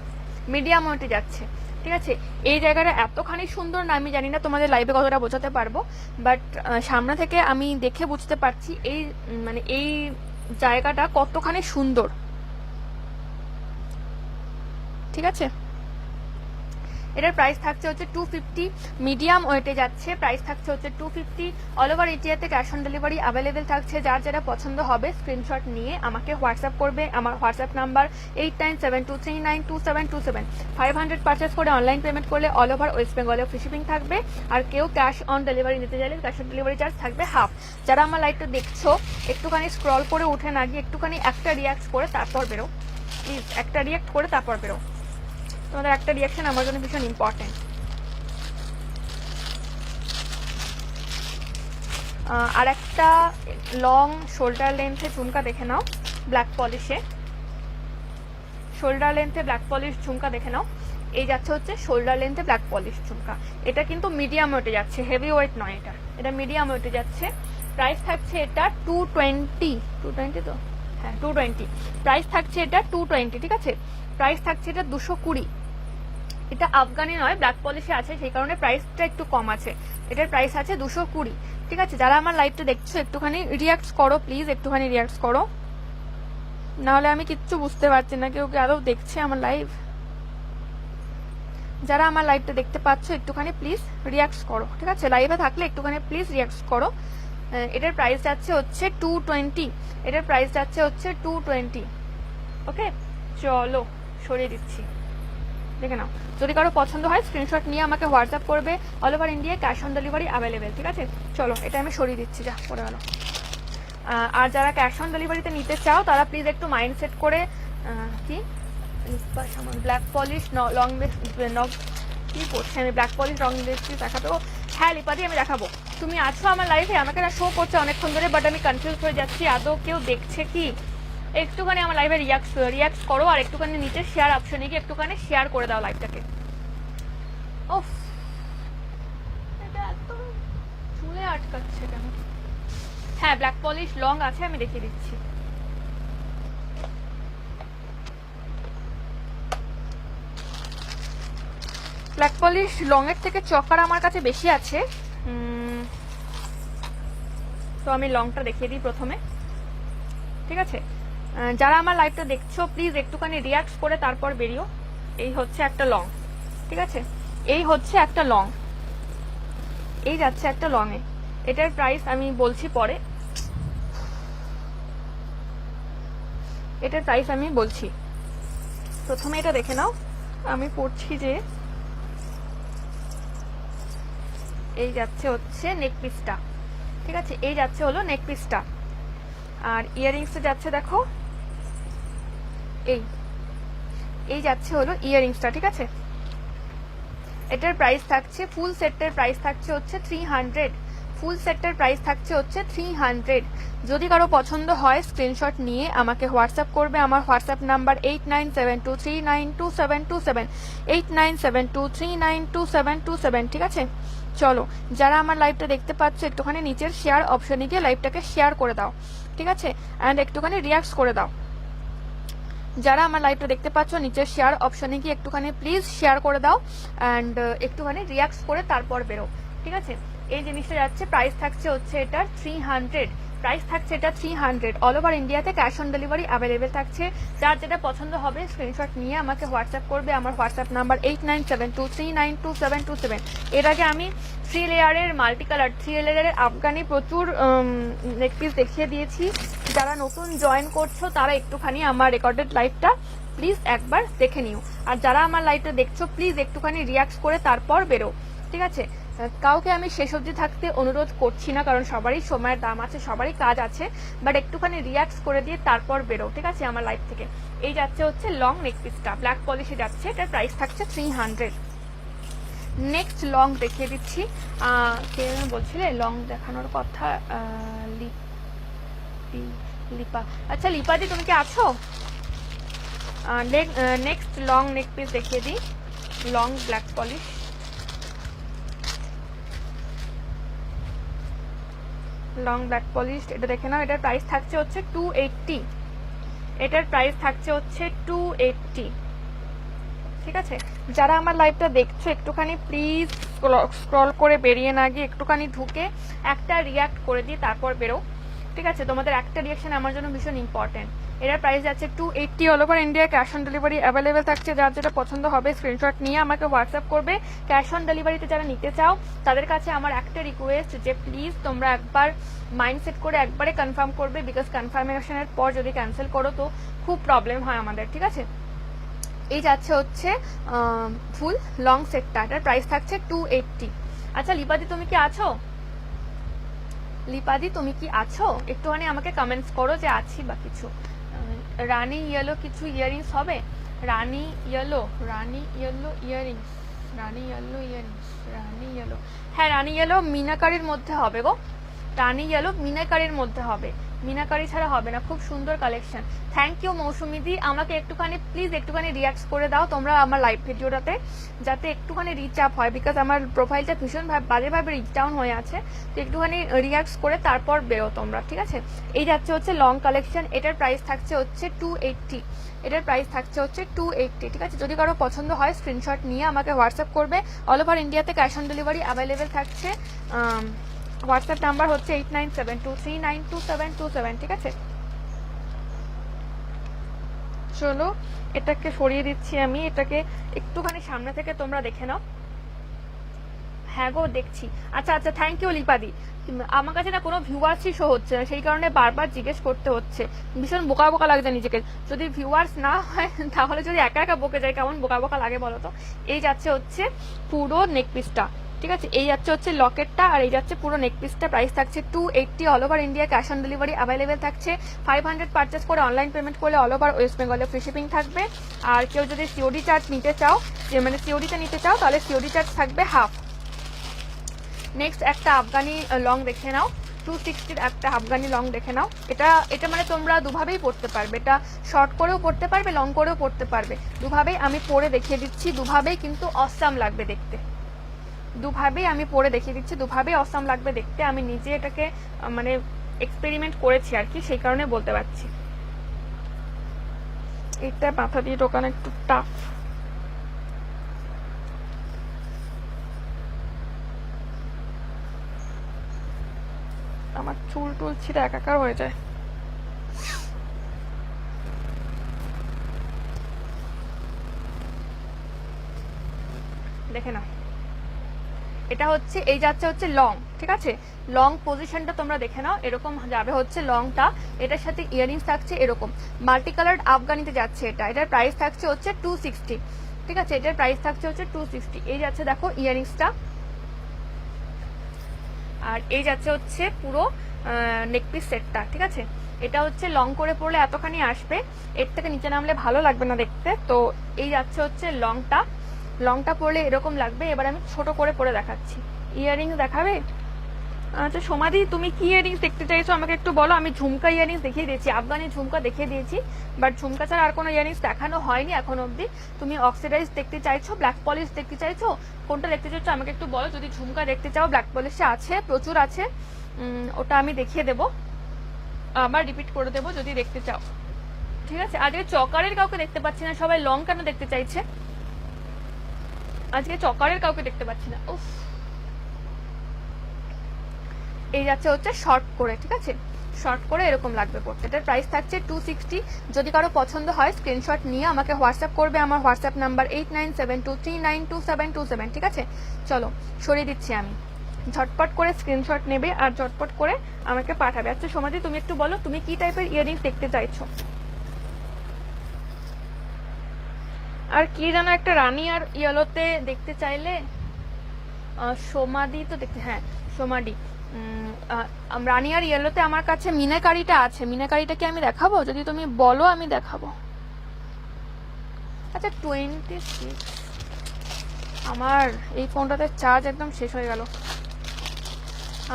মিডিয়াম ওয়েটে যাচ্ছে, ঠিক আছে। এই জায়গাটা এতখানি সুন্দর না, আমি জানি না তোমাদের লাইভে কতটা বোঝাতে পারবো, বাট সামনে থেকে আমি দেখে বুঝতে পারছি এই জায়গাটা কতখানি সুন্দর, ঠিক আছে। এটার প্রাইস থাকছে হচ্ছে 250, মিডিয়াম ওয়েটে যাচ্ছে, প্রাইস থাকছে হচ্ছে 250। অল ওভার ইন্ডিয়াতে ক্যাশ অন ডেলিভারি অ্যাভেলেবেল থাকছে। যার যেটা পছন্দ হবে স্ক্রিনশট নিয়ে আমাকে হোয়াটসঅ্যাপ করবে। আমার হোয়াটসঅ্যাপ নাম্বার 8972392727। 500 পারচেস করে অনলাইন পেমেন্ট করলে অল ওভার ওয়েস্ট বেঙ্গলে ফ্রি শিপিং থাকবে। আর কেউ ক্যাশ অন ডেলিভারি নিতে চাইলে ক্যাশ অন ডেলিভারি চার্জ থাকবে হাফ। যারা আমার লাইভটা দেখছো একটুখানি স্ক্রল করে উঠে না গিয়ে একটুখানি একটা রিয়াক্ট করে তারপর বেরো, প্লিজ একটা রিয়াক্ট করে তারপর বেরো। তোমাদের একটা রিয়াকশন আমার জন্য ভীষণ ইম্পর্টেন্ট। আর একটা লং শোল্ডার লেন্থে ঝুমকা দেখে নাও ব্ল্যাক পলিশে, শোল্ডার লেন্থে ব্ল্যাক পলিশ ঝুমকা দেখে নাও। এই যাচ্ছে হচ্ছে শোল্ডার লেন্থে ব্ল্যাক পলিশ ঝুমকা। এটা কিন্তু মিডিয়াম ওয়েটে যাচ্ছে, হেভি ওয়েট নয়, এটা মিডিয়াম ওয়েটে যাচ্ছে। প্রাইস থাকছে এটা 220 তো, হ্যাঁ 220 প্রাইস থাকছে এটা 220, ঠিক আছে। প্রাইস থাকছে এটা 220। এটা আফগানি নয়, ব্ল্যাক পলিশে আছে, সেই কারণে প্রাইসটা একটু কম আছে। এটার প্রাইস আছে 220, ঠিক আছে। যারা আমার লাইভটা দেখছো একটুখানি রিয়াক্ট করো, প্লিজ একটুখানি রিয়াক্ট করো, নাহলে আমি কিচ্ছু বুঝতে পারছি না কেউ আরও দেখছে আমার লাইভ। যারা আমার লাইভটা দেখতে পাচ্ছ একটুখানি প্লিজ রিয়াক্ট করো, ঠিক আছে। লাইভে থাকলে একটুখানি প্লিজ রিয়াক্ট করো। এটার প্রাইস যাচ্ছে হচ্ছে 220, এটার প্রাইস যাচ্ছে হচ্ছে 220, ওকে। চলো সরিয়ে দিচ্ছি, দেখে নাও। যদি কারো পছন্দ হয় স্ক্রিনশট নিয়ে আমাকে হোয়াটসঅ্যাপ করবে। All over India cash on delivery available, ঠিক আছে। চলো এটা আমি সরিয়ে দিচ্ছি, যা পড়ে গেল। আর যারা ক্যাশ অন ডেলিভারিতে নিতে চাও তারা প্লিজ একটু মাইন্ড সেট করে কি ব্ল্যাক পলিশ লং কি করছে, আমি ব্ল্যাক পলিশ রং বেশি দেখাবো। হ্যাঁ লিপাদি আমি দেখাবো। তুমি আছো আমার লাইফে, আমাকে না শো করছে অনেকক্ষণ ধরে, বাট আমি কনফিউজ হয়ে যাচ্ছি আদৌ কেউ দেখছে কি। একটুখানি আমার লাইভে রিয়াক্ট করো, আর একটুখানি নিচে শেয়ার অপশনে গিয়ে একটুখানি শেয়ার করে দাও লাইভটাকে। ওফ, এটা এত চুলে আটকাচ্ছে কেন। হ্যাঁ ব্ল্যাক পলিশ লং আছে, আমি দেখিয়ে দিচ্ছি। ব্ল্যাক পলিশ লং এর থেকে চকার আমার কাছে বেশি আছে, তো আমি লংটা দেখিয়ে দিই প্রথমে, ঠিক আছে। যারা আমার লাইভটা দেখছো প্লিজ একটুখানি রিয়াক্ট করে তারপর বেরিও। এই হচ্ছে একটা লং, ঠিক আছে, এই হচ্ছে একটা লং, এই যাচ্ছে একটা লং এ। এটার প্রাইস আমি বলছি পরে, এটার প্রাইস আমি বলছি। প্রথমে এটা দেখে নাও, আমি পড়ছি যে এই যাচ্ছে হচ্ছে নেক পিসটা, ঠিক আছে, এই যাচ্ছে হলো নেক পিসটা। আর ইয়াররিংসটা যাচ্ছে দেখো এই এই যাচ্ছে হলো ইয়াররিংসটা, ঠিক আছে। এটার প্রাইস থাকছে, ফুল সেটের প্রাইস থাকছে হচ্ছে 300, ফুল সেটের প্রাইস থাকছে হচ্ছে 300। যদি কারো পছন্দ হয় স্ক্রিনশট নিয়ে আমাকে হোয়াটসঅ্যাপ করবে। আমার হোয়াটসঅ্যাপ নাম্বার 8972392727, 8972392727, ঠিক আছে। চলো, যারা আমার লাইভটা দেখতে পাচ্ছ একটুখানি নিচের শেয়ার অপশনে গিয়ে লাইভটাকে শেয়ার করে দাও, ঠিক আছে, অ্যান্ড একটুখানি রিয়াক্ট করে দাও। যারা আমার লাইভটা দেখতে পাচ্ছ নিচের শেয়ার অপশনে গিয়ে একটুখানি প্লিজ শেয়ার করে দাও অ্যান্ড একটুখানি রিয়াক্ট করে তারপর বেরো, ঠিক আছে। এই জিনিসটা যাচ্ছে, প্রাইস থাকছে হচ্ছে এটার 300, প্রাইস থাকছে এটা 300। অল ওভার ইন্ডিয়াতে ক্যাশ অন ডেলিভারি অ্যাভেলেবেল থাকছে। যার যেটা পছন্দ হবে স্ক্রিনশট নিয়ে আমাকে হোয়াটসঅ্যাপ করবে। আমার হোয়াটসঅ্যাপ নাম্বার 8972392727। এর আগে আমি 3 লেয়ারের মাল্টি কালার 3 লেয়ারের আফগানি প্রচুর নেক পিস দেখিয়ে দিয়েছি। যারা নতুন জয়েন করছো তারা একটুখানি আমার রেকর্ডেড লাইভটা প্লিজ একবার দেখে নিও। আর যারা আমার লাইভটা দেখছো প্লিজ একটুখানি রিয়াক্ট করে তারপর বেরো, ঠিক আছে। কাউকে আমি শেষ অবধি থাকতে অনুরোধ করছি না, কারণ সবারই সময়ের দাম আছে, সবারই কাজ আছে, বাট একটুখানি রিয়াক্ট করে দিয়ে তারপর বেরো, ঠিক আছে, আমার লাইভ থেকে। এই যাচ্ছে হচ্ছে লং নেক পিসটা, ব্ল্যাক পলিশে যাচ্ছে, এটার প্রাইস থাকছে 300। নেক্সট লং দেখিয়ে দিচ্ছি। কে বলছিলে লং দেখানোর কথা? লিপা, আচ্ছা লিপাদি তুমি কি আছো? নেক্সট লং নেক পিস দেখিয়ে দিই, long black polish. Long black polish, এটা দেখে নাও। এটার প্রাইস থাকছে হচ্ছে 280, এটার প্রাইস থাকছে হচ্ছে 280, ঠিক আছে। যারা আমার লাইভটা দেখছো একটুখানি প্লিজ স্ক্রল করে বেরিয়ে না গিয়ে একটুখানি ঢুকে একটা রিয়াক্ট করে দিয়ে তারপর বেরো, ঠিক আছে। তোমাদের একটা রিয়াকশন আমার জন্য ভীষণ ইম্পর্টেন্ট। এটার প্রাইস যাচ্ছে 280, all over India cash on delivery available থাকছে। যার যেটা পছন্দ হবে স্ক্রিনশট নিয়ে আমাকে হোয়াটসঅ্যাপ করবে। ক্যাশ অন ডেলিভারিতে যারা নিতে চাও তাদের কাছে আমার একটা রিকোয়েস্ট যে প্লিজ তোমরা একবার মাইন্ডসেট করে একবারে কনফার্ম করবে, বিকজ কনফার্মেশনের পর যদি ক্যান্সেল করো তো খুব প্রবলেম হয় আমাদের, ঠিক আছে। এই যাচ্ছে হচ্ছে ফুল লং সেটটা, এটার প্রাইস থাকছে 280। আচ্ছা লিপাদি তুমি কি আছো? লিপাদি তুমি কি আছো? একটুখানি আমাকে কমেন্টস করো যে আছি বা কিছু। রানী ইয়েলো কিছু ইয়ারিংস হবে? রানী ইয়েলো, রানী ইয়েলো ইয়ারিংস, রানী ইয়েলো ইয়ারিংস, রানী ইয়েলো, হ্যাঁ রানী ইয়েলো মিনাকারির মধ্যে হবে গো, রানী ইয়েলো মিনাকারির মধ্যে হবে, মিনাকারি ছাড়া হবে না। খুব সুন্দর কালেকশন। থ্যাংক ইউ মৌসুমিদি, আমাকে একটুখানি প্লিজ একটুখানি রিয়াক্ট করে দাও তোমরা আমার লাইভ ভিডিওটাতে, যাতে একটুখানি রিচ আপ হয়, বিকজ আমার প্রোফাইলটা ভীষণ বাজেভাবে রিচ ডাউন হয়ে আছে। তো একটুখানি রিয়াক্ট করে তারপর বেরো তোমরা, ঠিক আছে। এই যাচ্ছে হচ্ছে লং কালেকশন, এটার প্রাইস থাকছে হচ্ছে 280, এটার প্রাইস থাকছে হচ্ছে 280, ঠিক আছে। যদি কারো পছন্দ হয় স্ক্রিনশট নিয়ে আমাকে হোয়াটসঅ্যাপ করবে। অল ওভার ইন্ডিয়াতে ক্যাশ অন ডেলিভারি অ্যাভেলেবেল থাকছে। হোয়াটসঅ্যাপ নাম্বার হচ্ছে 8972392727, ঠিক আছে। চলো এটাকে সরিয়ে দিচ্ছি আমি, এটাকে একটুখানি সামনে থেকে তোমরা দেখে নাও। হ্যাঁ গো দেখছি। আচ্ছা আচ্ছা, থ্যাংক ইউ লিপাদি। আমার কাছে না কোনো ভিউয়ার্সই শো হচ্ছে না, সেই কারণে বারবার জিজ্ঞেস করতে হচ্ছে। ভীষণ বোকা বোকা লাগছে নিজেকে। যদি ভিউয়ার্স না হয় তাহলে যদি একা একা বকে যায় কেমন বোকা বোকা লাগে বলো তো। এই যাচ্ছে হচ্ছে পুরো নেক পিসটা, ঠিক আছে। এই যাচ্ছে হচ্ছে লকেটটা, আর এই যাচ্ছে পুরো নেক পিসটা। প্রাইস থাকছে 280, all over India cash on delivery available থাকছে। 500 পারচেস করে অনলাইন পেমেন্ট করলে অল ওভার ওয়েস্ট বেঙ্গলে ফ্রি শিপিং থাকবে। আর কেউ যদি সিওডি চার্জ নিতে চাও, মানে সিওডিতে নিতে চাও, তাহলে সিওডি চার্জ থাকবে হাফ। নেক্সট একটা আফগানি লং দেখে নাও, 260 একটা আফগানি লং দেখে নাও। এটা মানে তোমরা দুভাবেই পড়তে পারবে, এটা শর্ট করেও পড়তে পারবে, লং করেও পড়তে পারবে, দুভাবেই আমি পরে দেখিয়ে দিচ্ছি। দুভাবেই কিন্তু অসাম লাগবে দেখতে, দুভাবেই আমি পরে দেখিয়ে দিচ্ছি, দুভাবেই অসাম লাগবে দেখতে। আমি নিজে এটাকে মানে এক্সপেরিমেন্ট করেছি আর কি, সেই কারণে বলতে পারছি। এটা মাথা দিয়ে ঢোকানো একটু টাফ। আমার চুল টুল ছিঁড়ে একাকার হয়ে যায়। দেখে না, এটা হচ্ছে এই যাচ্ছে হচ্ছে লং, ঠিক আছে। লং পজিশনটা তোমরা দেখে নাও, এরকম যাবে হচ্ছে লংটা। এটার সাথে ইয়ারিংস থাকছে এরকম মাল্টি কালার্ড আফগানিতে যাচ্ছে এটা। এটার প্রাইস থাকছে হচ্ছে 260, ঠিক আছে। এটার প্রাইস থাকছে হচ্ছে 260। এই যাচ্ছে দেখো ইয়ারিংসটা, আর এই যাচ্ছে হচ্ছে পুরো নেকপিস সেটটা, ঠিক আছে। এটা হচ্ছে লং করে পরলে এতখানি আসবে, এর থেকে নিচে নামলে ভালো লাগবে না দেখতে। তো এই যাচ্ছে হচ্ছে লংটা পরলে এরকম লাগবে। এবার আমি ছোট করে পরে দেখাচ্ছি। ইয়াররিংস দেখাবে? আচ্ছা সমাধি, তুমি কি ইয়াররিংস দেখতে চাইছো আমাকে একটু বলো। আমি ঝুমকা ইয়াররিংস দেখিয়ে দিয়েছি, আফগানি ঝুমকা দেখিয়ে দিয়েছি, বাট ঝুমকা ছাড়া আর কোনো ইয়াররিংস দেখানো হয়নি এখন অবধি। তুমি অক্সিডাইজ দেখতে চাইছো, ব্ল্যাক পলিশ দেখতে চাইছো, কোনটা দেখতে চাইছো আমাকে একটু বলো। যদি ঝুমকা দেখতে চাও, ব্ল্যাক পলিশে আছে, প্রচুর আছে, ওটা আমি দেখিয়ে দেবো, আবার রিপিট করে দেবো যদি দেখতে চাও। ঠিক আছে, আজকে চকারের কাউকে দেখতে পাচ্ছি না, সবাই লং কেন দেখতে চাইছে? আজকে চকারের কাউকে দেখতে পাচ্ছি না। উফ, এই যাচ্ছে হচ্ছে শর্ট করে, ঠিক আছে, শর্ট করে এরকম লাগবে পড়তে। এটার প্রাইস থাকছে 260। যদি কারো পছন্দ হয় স্ক্রিনশট নিয়ে আমাকে হোয়াটসঅ্যাপ করবে, আমার হোয়াটসঅ্যাপ নাম্বার 8972392727। ঠিক আছে, চলো সরিয়ে দিচ্ছি আমি, ঝটপট করে স্ক্রিনশট নেবে আর ঝটপট করে আমাকে পাঠাবে। আচ্ছা সমাধি, তুমি একটু বলো তুমি কি টাইপের ইয়াররিংস দেখতে চাইছো। আর কি যেন একটা রানী আর ইয়েলোতে দেখতে চাইলে, সমাধি তো দেখতে, হ্যাঁ সোমাডি, রানী আর ইয়েলোতে আমার কাছে মিনাকারিটা আছে। মিনাকারিটা কি আমি দেখাবো? যদি তুমি বলো আমি দেখাবো। আচ্ছা 26, আমার এই ফোনটাতে চার্জ একদম শেষ হয়ে গেল।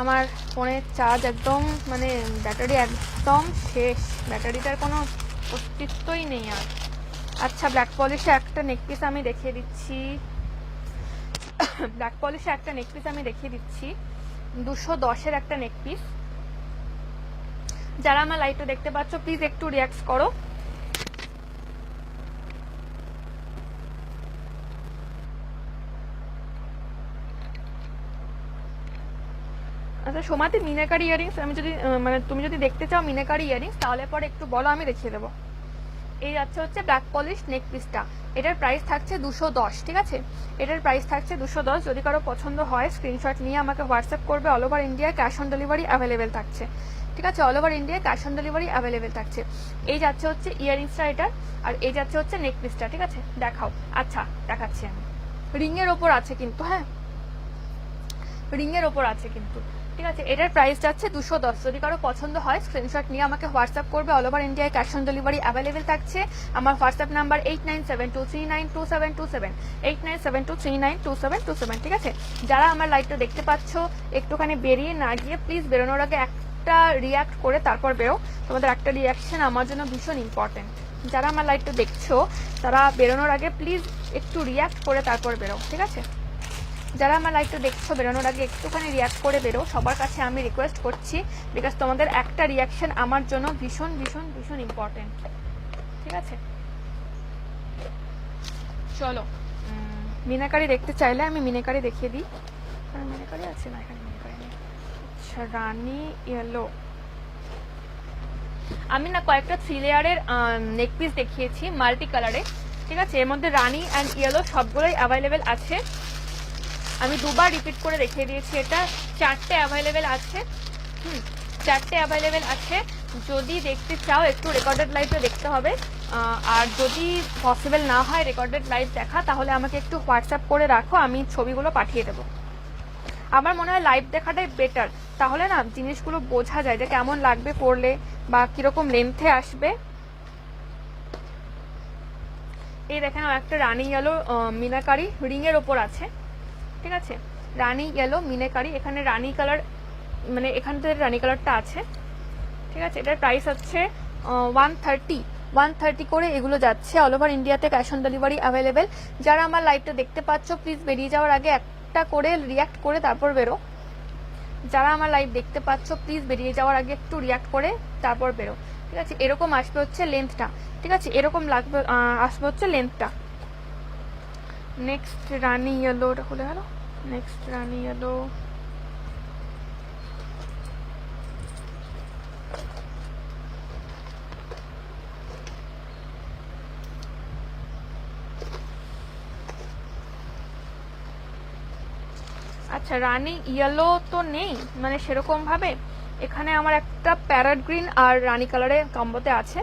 আমার ফোনের চার্জ একদম মানে ব্যাটারি একদম শেষ, ব্যাটারিটার কোনো অস্তিত্বই নেই আর। আচ্ছা ব্ল্যাক পলিশে একটা নেকপিস আমি দেখিয়ে দিচ্ছি, ব্ল্যাক পলিশে একটা নেকপিস আমি দেখিয়ে দিচ্ছি, 210-এর একটা নেকপিস। যারা আমার লাইভটা দেখতে পাচ্ছ প্লিজ একটু রিঅ্যাক্ট করো। আচ্ছা সোমাতে মিনাকারি ইয়ারিংস আমি যদি মানে তুমি যদি দেখতে চাও মিনাকারি ইয়ারিংস, তাহলে পরে একটু বলো আমি দেখিয়ে দেবো। এই যাচ্ছে হচ্ছে ব্ল্যাক পলিশ নেক পিসটা, এটার প্রাইস থাকছে 210। ঠিক আছে, এটার প্রাইস থাকছে 210। যদি কারো পছন্দ হয় স্ক্রিনশট নিয়ে আমাকে হোয়াটসঅ্যাপ করবে। All over India cash on delivery available থাকছে। ঠিক আছে, all over India cash on delivery available থাকছে। এই যাচ্ছে হচ্ছে ইয়ারিংসটা এটা, আর এই যাচ্ছে হচ্ছে নেক পিসটা। ঠিক আছে দেখাও। আচ্ছা দেখাচ্ছি আমি, রিংয়ের ওপর আছে কিন্তু, হ্যাঁ রিংয়ের ওপর আছে কিন্তু। ঠিক আছে, এটার প্রাইস যাচ্ছে 210। যদি কারো পছন্দ হয় স্ক্রিনশট নিয়ে আমাকে হোয়াটসঅ্যাপ করবে। অল ওভার ইন্ডিয়ায় ক্যাশ অন ডেলিভারি অ্যাভেলেবেল থাকছে। আমার হোয়াটসঅ্যাপ নাম্বার 8972392727, 8972392727। ঠিক আছে, যারা আমার লাইভটা দেখতে পাচ্ছ একটুখানি বেরিয়ে না গিয়ে প্লিজ বেরোনোর আগে একটা রিয়াক্ট করে তারপর বেরো। তোমাদের একটা রিয়াকশন আমার জন্য ভীষণ ইম্পর্টেন্ট। যারা আমার লাইভটা দেখছো তারা বেরোনোর আগে প্লিজ একটু রিয়াক্ট করে তারপর বেরো। ঠিক আছে, যারা আমার লাইভটা দেখছো বেরোনোর আগে একটুখানি রিয়াক্ট করে বেরো, সবার কাছে আমি রিকোয়েস্ট করছি, বিকজ তোমাদের একটা রিয়াকশন আমার জন্য ভীষণ ভীষণ ভীষণ ইম্পর্টেন্ট। ঠিক আছে, চলো মিনাকারি দেখতে চাইলে আমি মিনাকারি দেখিয়ে দিই। মিনাকারি আছে না এখানে? মিনাকারি নেই। আচ্ছা রানী ইয়েলো, আমি না কয়েকটা 3 লেয়ারের নেক পিস দেখিয়েছি মাল্টি কালারে। ঠিক আছে, এর মধ্যে রানী অ্যান্ড ইয়েলো সবগুলোই অ্যাভেলেবেল আছে। আমি দুবার রিপিট করে দেখিয়ে দিয়েছি। এটা 4টে অ্যাভেলেবেল আছে, 4টে অ্যাভেলেবেল আছে। যদি দেখতে চাও একটু রেকর্ডেড লাইভে দেখতে হবে, আর যদি পসিবল না হয় রেকর্ডেড লাইভ দেখা, তাহলে আমাকে একটু হোয়াটসঅ্যাপ করে রাখো, আমি ছবিগুলো পাঠিয়ে দেবো। আমার মনে হয় লাইভ দেখাটাই বেটার, তাহলে না জিনিসগুলো বোঝা যায় যে কেমন লাগবে পড়লে বা কিরকম লেন্থে আসবে। এই দেখেন একটা রানী ইয়েলো মিনাকারি রিংয়ের ওপর আছে। ঠিক আছে, রানী ইয়েলো মিনাকারি, এখানে রানী কালার মানে এখান থেকে রানী কালারটা আছে। ঠিক আছে, এটার প্রাইস হচ্ছে 130 করে এগুলো যাচ্ছে। অল ওভার ইন্ডিয়াতে ক্যাশ অন ডেলিভারি অ্যাভেলেবেল। যারা আমার লাইভটা দেখতে পাচ্ছ প্লিজ বেরিয়ে যাওয়ার আগে একটা করে রিয়াক্ট করে তারপর বেরো। যারা আমার লাইভ দেখতে পাচ্ছ প্লিজ বেরিয়ে যাওয়ার আগে একটু রিয়াক্ট করে তারপর বেরো। ঠিক আছে, এরকম আসবে হচ্ছে লেন্থটা। ঠিক আছে, এরকম লাগবে আসবে হচ্ছে লেন্থটা। নেক্সট রানী ইয়েলো, ওটা খুলে গেল। নেক্সট রানী ইয়েলো, আচ্ছা রানী ইয়েলো তো নেই মানে সেরকম ভাবে। এখানে আমার একটা প্যারট গ্রিন আর রানী কালারের কম্বোতে আছে।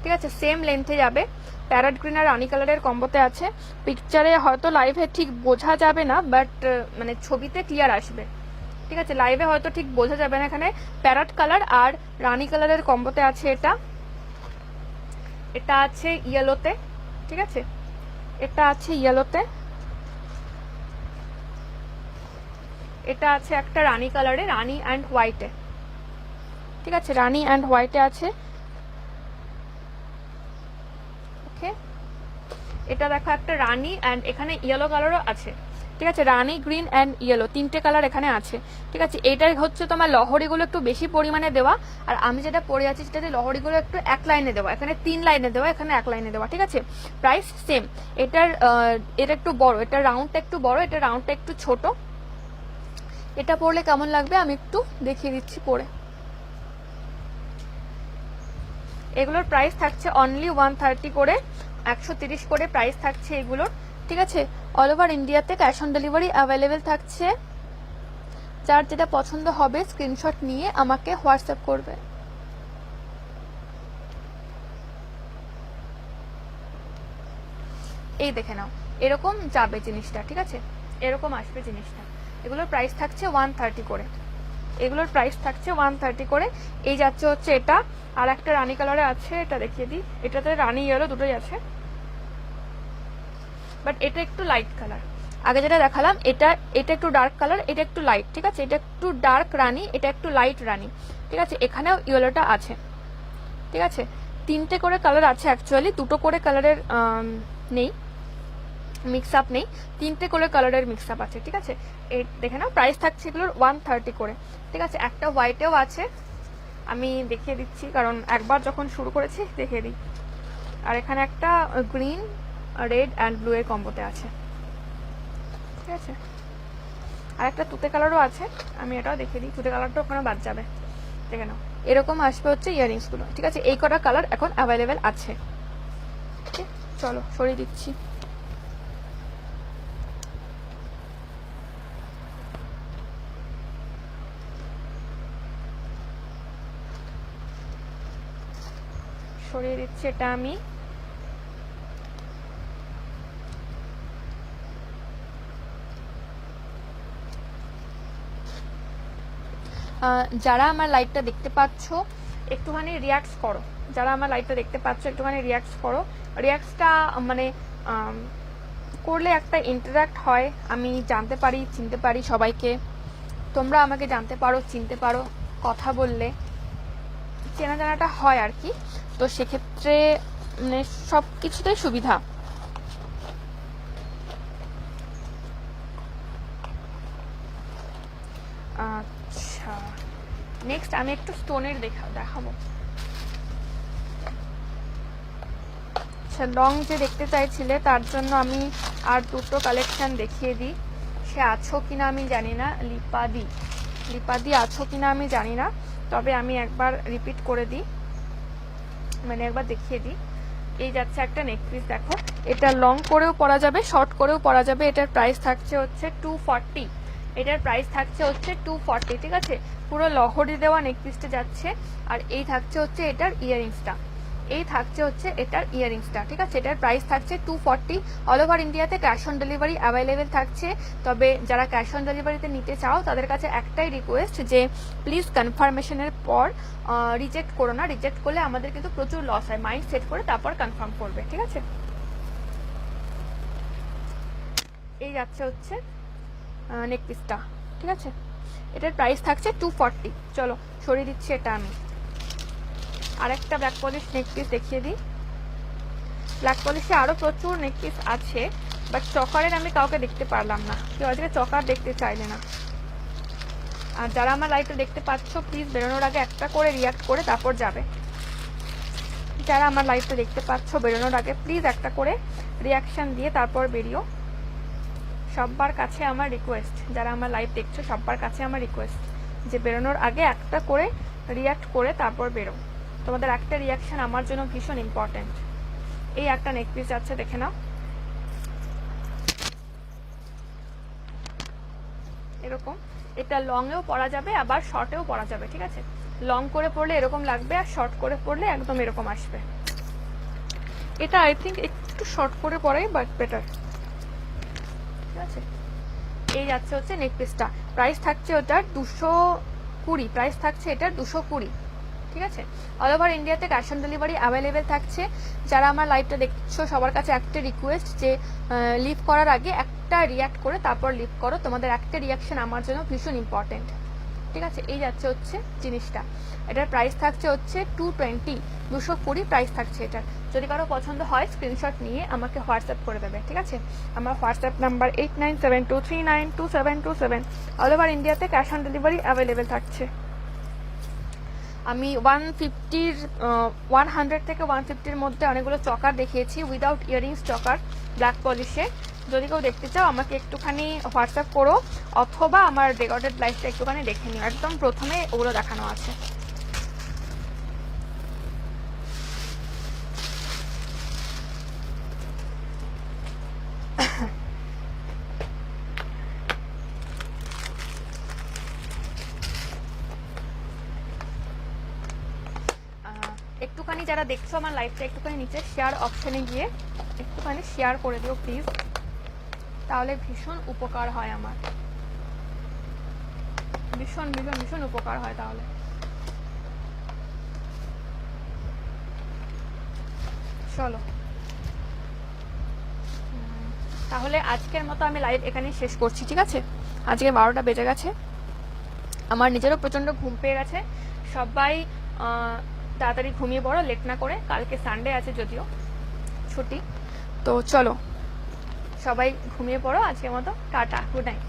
ঠিক আছে, সেম লেন্থে যাবে, প্যারট গ্রিন আর রানী কালারের কম্বোতে আছে। পিকচারে হয়তো লাইভে ঠিক বোঝা যাবে না, বাট মানে ছবিতে ক্লিয়ার আসবে। ঠিক আছে, লাইভে হয়তো ঠিক বোঝা যাবে না। এখানে প্যারট কালার আর রানী কালারের কম্বোতে আছে। এটা আছে ইয়েলোতে, ঠিক আছে, এটা আছে ইয়েলোতে, এটা আছে একটা রানী কালারে, রানী অ্যান্ড হোয়াইটে, ঠিক আছে, রানী অ্যান্ড হোয়াইটে আছে। ওকে, এটা দেখো একটা রানী অ্যান্ড এখানে ইয়েলো কালারও আছে, ঠিক আছে, রানী, গ্রিন অ্যান্ড ইয়েলো, তিনটে কালার এখানে আছে, ঠিক আছে। এটাই হচ্ছে তোমার লহরিগুলো একটু বেশি পরিমাণে দেওয়া, আর আমি যেটা পরে আছি সেটাতে লহরিগুলো একটু এক লাইনে দেওয়া, এখানে 3 লাইনে দেওয়া, এখানে 1 লাইনে দেওয়া, ঠিক আছে। Price same. এটা একটু বড়, এটা রাউন্ডটা একটু বড়, এটা রাউন্ডটা একটু ছোট। এটা পরলে কেমন লাগবে আমি একটু দেখিয়ে দিচ্ছি পরে। এগুলোর প্রাইস থাকছে অনলি 130 করে, 130 করে প্রাইস থাকছে এগুলোর, ঠিক আছে। অল ওভার ইন্ডিয়াতে ক্যাশ অন ডেলিভারি অ্যাভেলেবেল থাকছে। যার যেটা পছন্দ হবে স্ক্রিনশট নিয়ে আমাকে হোয়াটসঅ্যাপ করবে। এই দেখে নাও, এরকম যাবে জিনিসটা, ঠিক আছে, এরকম আসবে জিনিসটা। এগুলোর প্রাইস থাকছে 130 করে, এগুলোর প্রাইস থাকছে 130 করে। এই যাচ্ছে হচ্ছে এটা, আর একটা রানী কালারে আছে, এটা দেখিয়ে দিই। এটাতে রানী ইয়েলো দুটোই আছে, বাট এটা একটু লাইট কালার। আগে যেটা দেখালাম এটা একটু ডার্ক কালার, এটা একটু লাইট, ঠিক আছে। এটা একটু ডার্ক রানী, এটা একটু লাইট রানী, ঠিক আছে। এখানেও ইয়েলোটা আছে, ঠিক আছে। 3টে করে কালার আছে অ্যাকচুয়ালি, 2টো করে কালারের নেই, মিক্স আপ নেই, 3টে করে কালারের মিক্স আপ আছে, ঠিক আছে। এই দেখে নাও, প্রাইস থাকছে এগুলোর 130 করে, ঠিক আছে। একটা হোয়াইটেও আছে, আমি দেখিয়ে দিচ্ছি কারণ একবার যখন শুরু করেছি দেখিয়ে দিই। আর এখানে একটা গ্রিন, রেড অ্যান্ড ব্লু এর কম্বোতে আছে, ঠিক আছে। আর একটা তুতে কালারও আছে, আমি এটাও দেখিয়ে দিই। তুতে কালারটা ওখানে বাদ যাবে, দেখে নাও। এরকম আসবে হচ্ছে ইয়াররিংসগুলো, ঠিক আছে। এই কটা কালার এখন অ্যাভেলেবেল আছে, ঠিক। চলো সরিয়ে দিচ্ছি। সরিয়ে দিচ্ছি এটা আমি। যারা আমার লাইভটা দেখতে পাচ্ছ একটুখানি রিয়াক্ট করো, যারা আমার লাইভটা দেখতে পাচ্ছ একটুখানি রিয়াক্ট করো। রিয়াক্টটা মানে করলে একটা ইন্টারাক্ট হয়, আমি জানতে পারি, চিনতে পারি সবাইকে, তোমরা আমাকে জানতে পারো, চিনতে পারো, কথা বললে চেনা জানাটা হয় আর কি। তো সেক্ষেত্রে মানে সব কিছুতেই সুবিধা। আচ্ছা, নেক্সট আমি একটু স্টোনের দেখাবো। আচ্ছা, লং যে দেখতে চাইছিলে তার জন্য আমি আর দুটো কালেকশন দেখিয়ে দিই। সে আছো কিনা আমি জানি না, লিপাদি আছো কিনা আমি জানি না, তবে আমি একবার রিপিট করে দিই, মানে একবার দেখিয়ে দিই। এই যাচ্ছে একটা নেক পিস, দেখো এটা লং করেও পরা যাবে, শর্ট করেও পরা যাবে। এটার প্রাইস থাকছে হচ্ছে 240, এটার প্রাইস থাকছে হচ্ছে 240, ঠিক আছে। পুরো লহরি দেওয়া নেক পিসটা যাচ্ছে। আর এই থাকছে হচ্ছে এটার ইয়ারিংসটা, এই থাকছে হচ্ছে এটার ইয়ারিংসটা, ঠিক আছে। এটার প্রাইস থাকছে 240। অল ওভার ইন্ডিয়াতে ক্যাশ অন ডেলিভারি অ্যাভেলেবেল থাকছে। তবে যারা ক্যাশ অন ডেলিভারিতে নিতে চাও তাদের কাছে একটাই রিকোয়েস্ট যে প্লিজ কনফার্মেশনের পর রিজেক্ট করো না। রিজেক্ট করলে আমাদের কিন্তু প্রচুর লস হয়। মাইন্ড সেট করে তারপর কনফার্ম করবে, ঠিক আছে। এই যাচ্ছে হচ্ছে নেক পিসটা, ঠিক আছে। এটার প্রাইস থাকছে 240। চলো সরিয়ে দিচ্ছি এটা আমি। আরেকটা ব্ল্যাক পলিশ নেক পিস দেখিয়ে দিই। ব্ল্যাক পলিশে আরও প্রচুর নেক পিস আছে, বাট চকারের আমি কাউকে দেখতে পারলাম না, কেউ আজকে চকার দেখতে চাইলে না। আর যারা আমার লাইভটা দেখতে পাচ্ছ প্লিজ বেরোনোর আগে একটা করে রিয়াক্ট করে তারপর যাবে। যারা আমার লাইভটা দেখতে পাচ্ছ বেরোনোর আগে প্লিজ একটা করে রিয়াকশান দিয়ে তারপর বেরিও। সবার কাছে আমার রিকোয়েস্ট, যারা আমার লাইভ দেখছো সবার কাছে আমার রিকোয়েস্ট যে বেরোনোর আগে একটা করে রিয়াক্ট করে তারপর বেরো। তোমাদের একটা রিয়াকশান আমার জন্য ভীষণ ইম্পর্টেন্ট। এই একটা নেক পিস আছে, দেখে নাও। এরকম এটা লংয়েও পরা যাবে আবার শর্টেও পরা যাবে, ঠিক আছে। লং করে পরলে এরকম লাগবে, আর শর্ট করে পরলে একদম এরকম আসবে। এটা আই থিঙ্ক একটু শর্ট করে পরাই বাট বেটার, ঠিক আছে। এই যাচ্ছে হচ্ছে নেক পিসটা, প্রাইস থাকছে ওটার 220, প্রাইস থাকছে এটার 220, ঠিক আছে। অল ওভার ইন্ডিয়াতে ক্যাশ অন ডেলিভারি অ্যাভেলেবেল থাকছে। যারা আমার লাইভটা দেখছো সবার কাছে একটা রিকোয়েস্ট, যে লিভ করার আগে একটা রিয়াক্ট করে তারপর লিভ করো, তোমাদের একটা রিয়াকশন আমার জন্য ভীষণ ইম্পর্টেন্ট, ঠিক আছে। এই যাচ্ছে হচ্ছে জিনিসটা, এটার প্রাইস থাকছে হচ্ছে 220, 220 প্রাইস থাকছে এটার। যদি কারো পছন্দ হয় স্ক্রিনশট নিয়ে আমাকে হোয়াটসঅ্যাপ করে দেবে, ঠিক আছে। আমার হোয়াটসঅ্যাপ নাম্বার 8972392727। অল ওভার ইন্ডিয়াতে ক্যাশ অন ডেলিভারি অ্যাভেলেবেল থাকছে। আমি 100 থেকে 150-র মধ্যে অনেকগুলো চকার দেখিয়েছি, উইদাউট ইয়ারিংস চকার, ব্ল্যাক পলিশে। যদি কেউ দেখতে চাও আমাকে একটুখানি হোয়াটসঅ্যাপ করো, অথবা আমার রেকর্ডেড লাইভটা একটুখানি দেখে নিও, একদম প্রথমে ওগুলো দেখানো আছে। একটুখানি যারা দেখছো আমার লাইভটা একটুখানি নিচে শেয়ার অপশানে গিয়ে একটুখানি শেয়ার করে দিও প্লিজ, তাহলে ভীষণ উপকার হয় আমার, ভীষণ ভীষণ ভীষণ উপকার হয় তাহলে। চলো তাহলে আজকের মতো আমি লাইভ এখানেই শেষ করছি, ঠিক আছে। আজকে 12টা বেজে গেছে, আমার নিজেরও প্রচণ্ড ঘুম পেয়ে গেছে। সবাই তাড়াতাড়ি ঘুমিয়ে পড়ো, লেট না করে, কালকে সানডে আছে যদিও ছুটি। তো চলো সবাই ঘুমিয়ে পড়ো, আজকের মতো টাটা, গুড নাইট।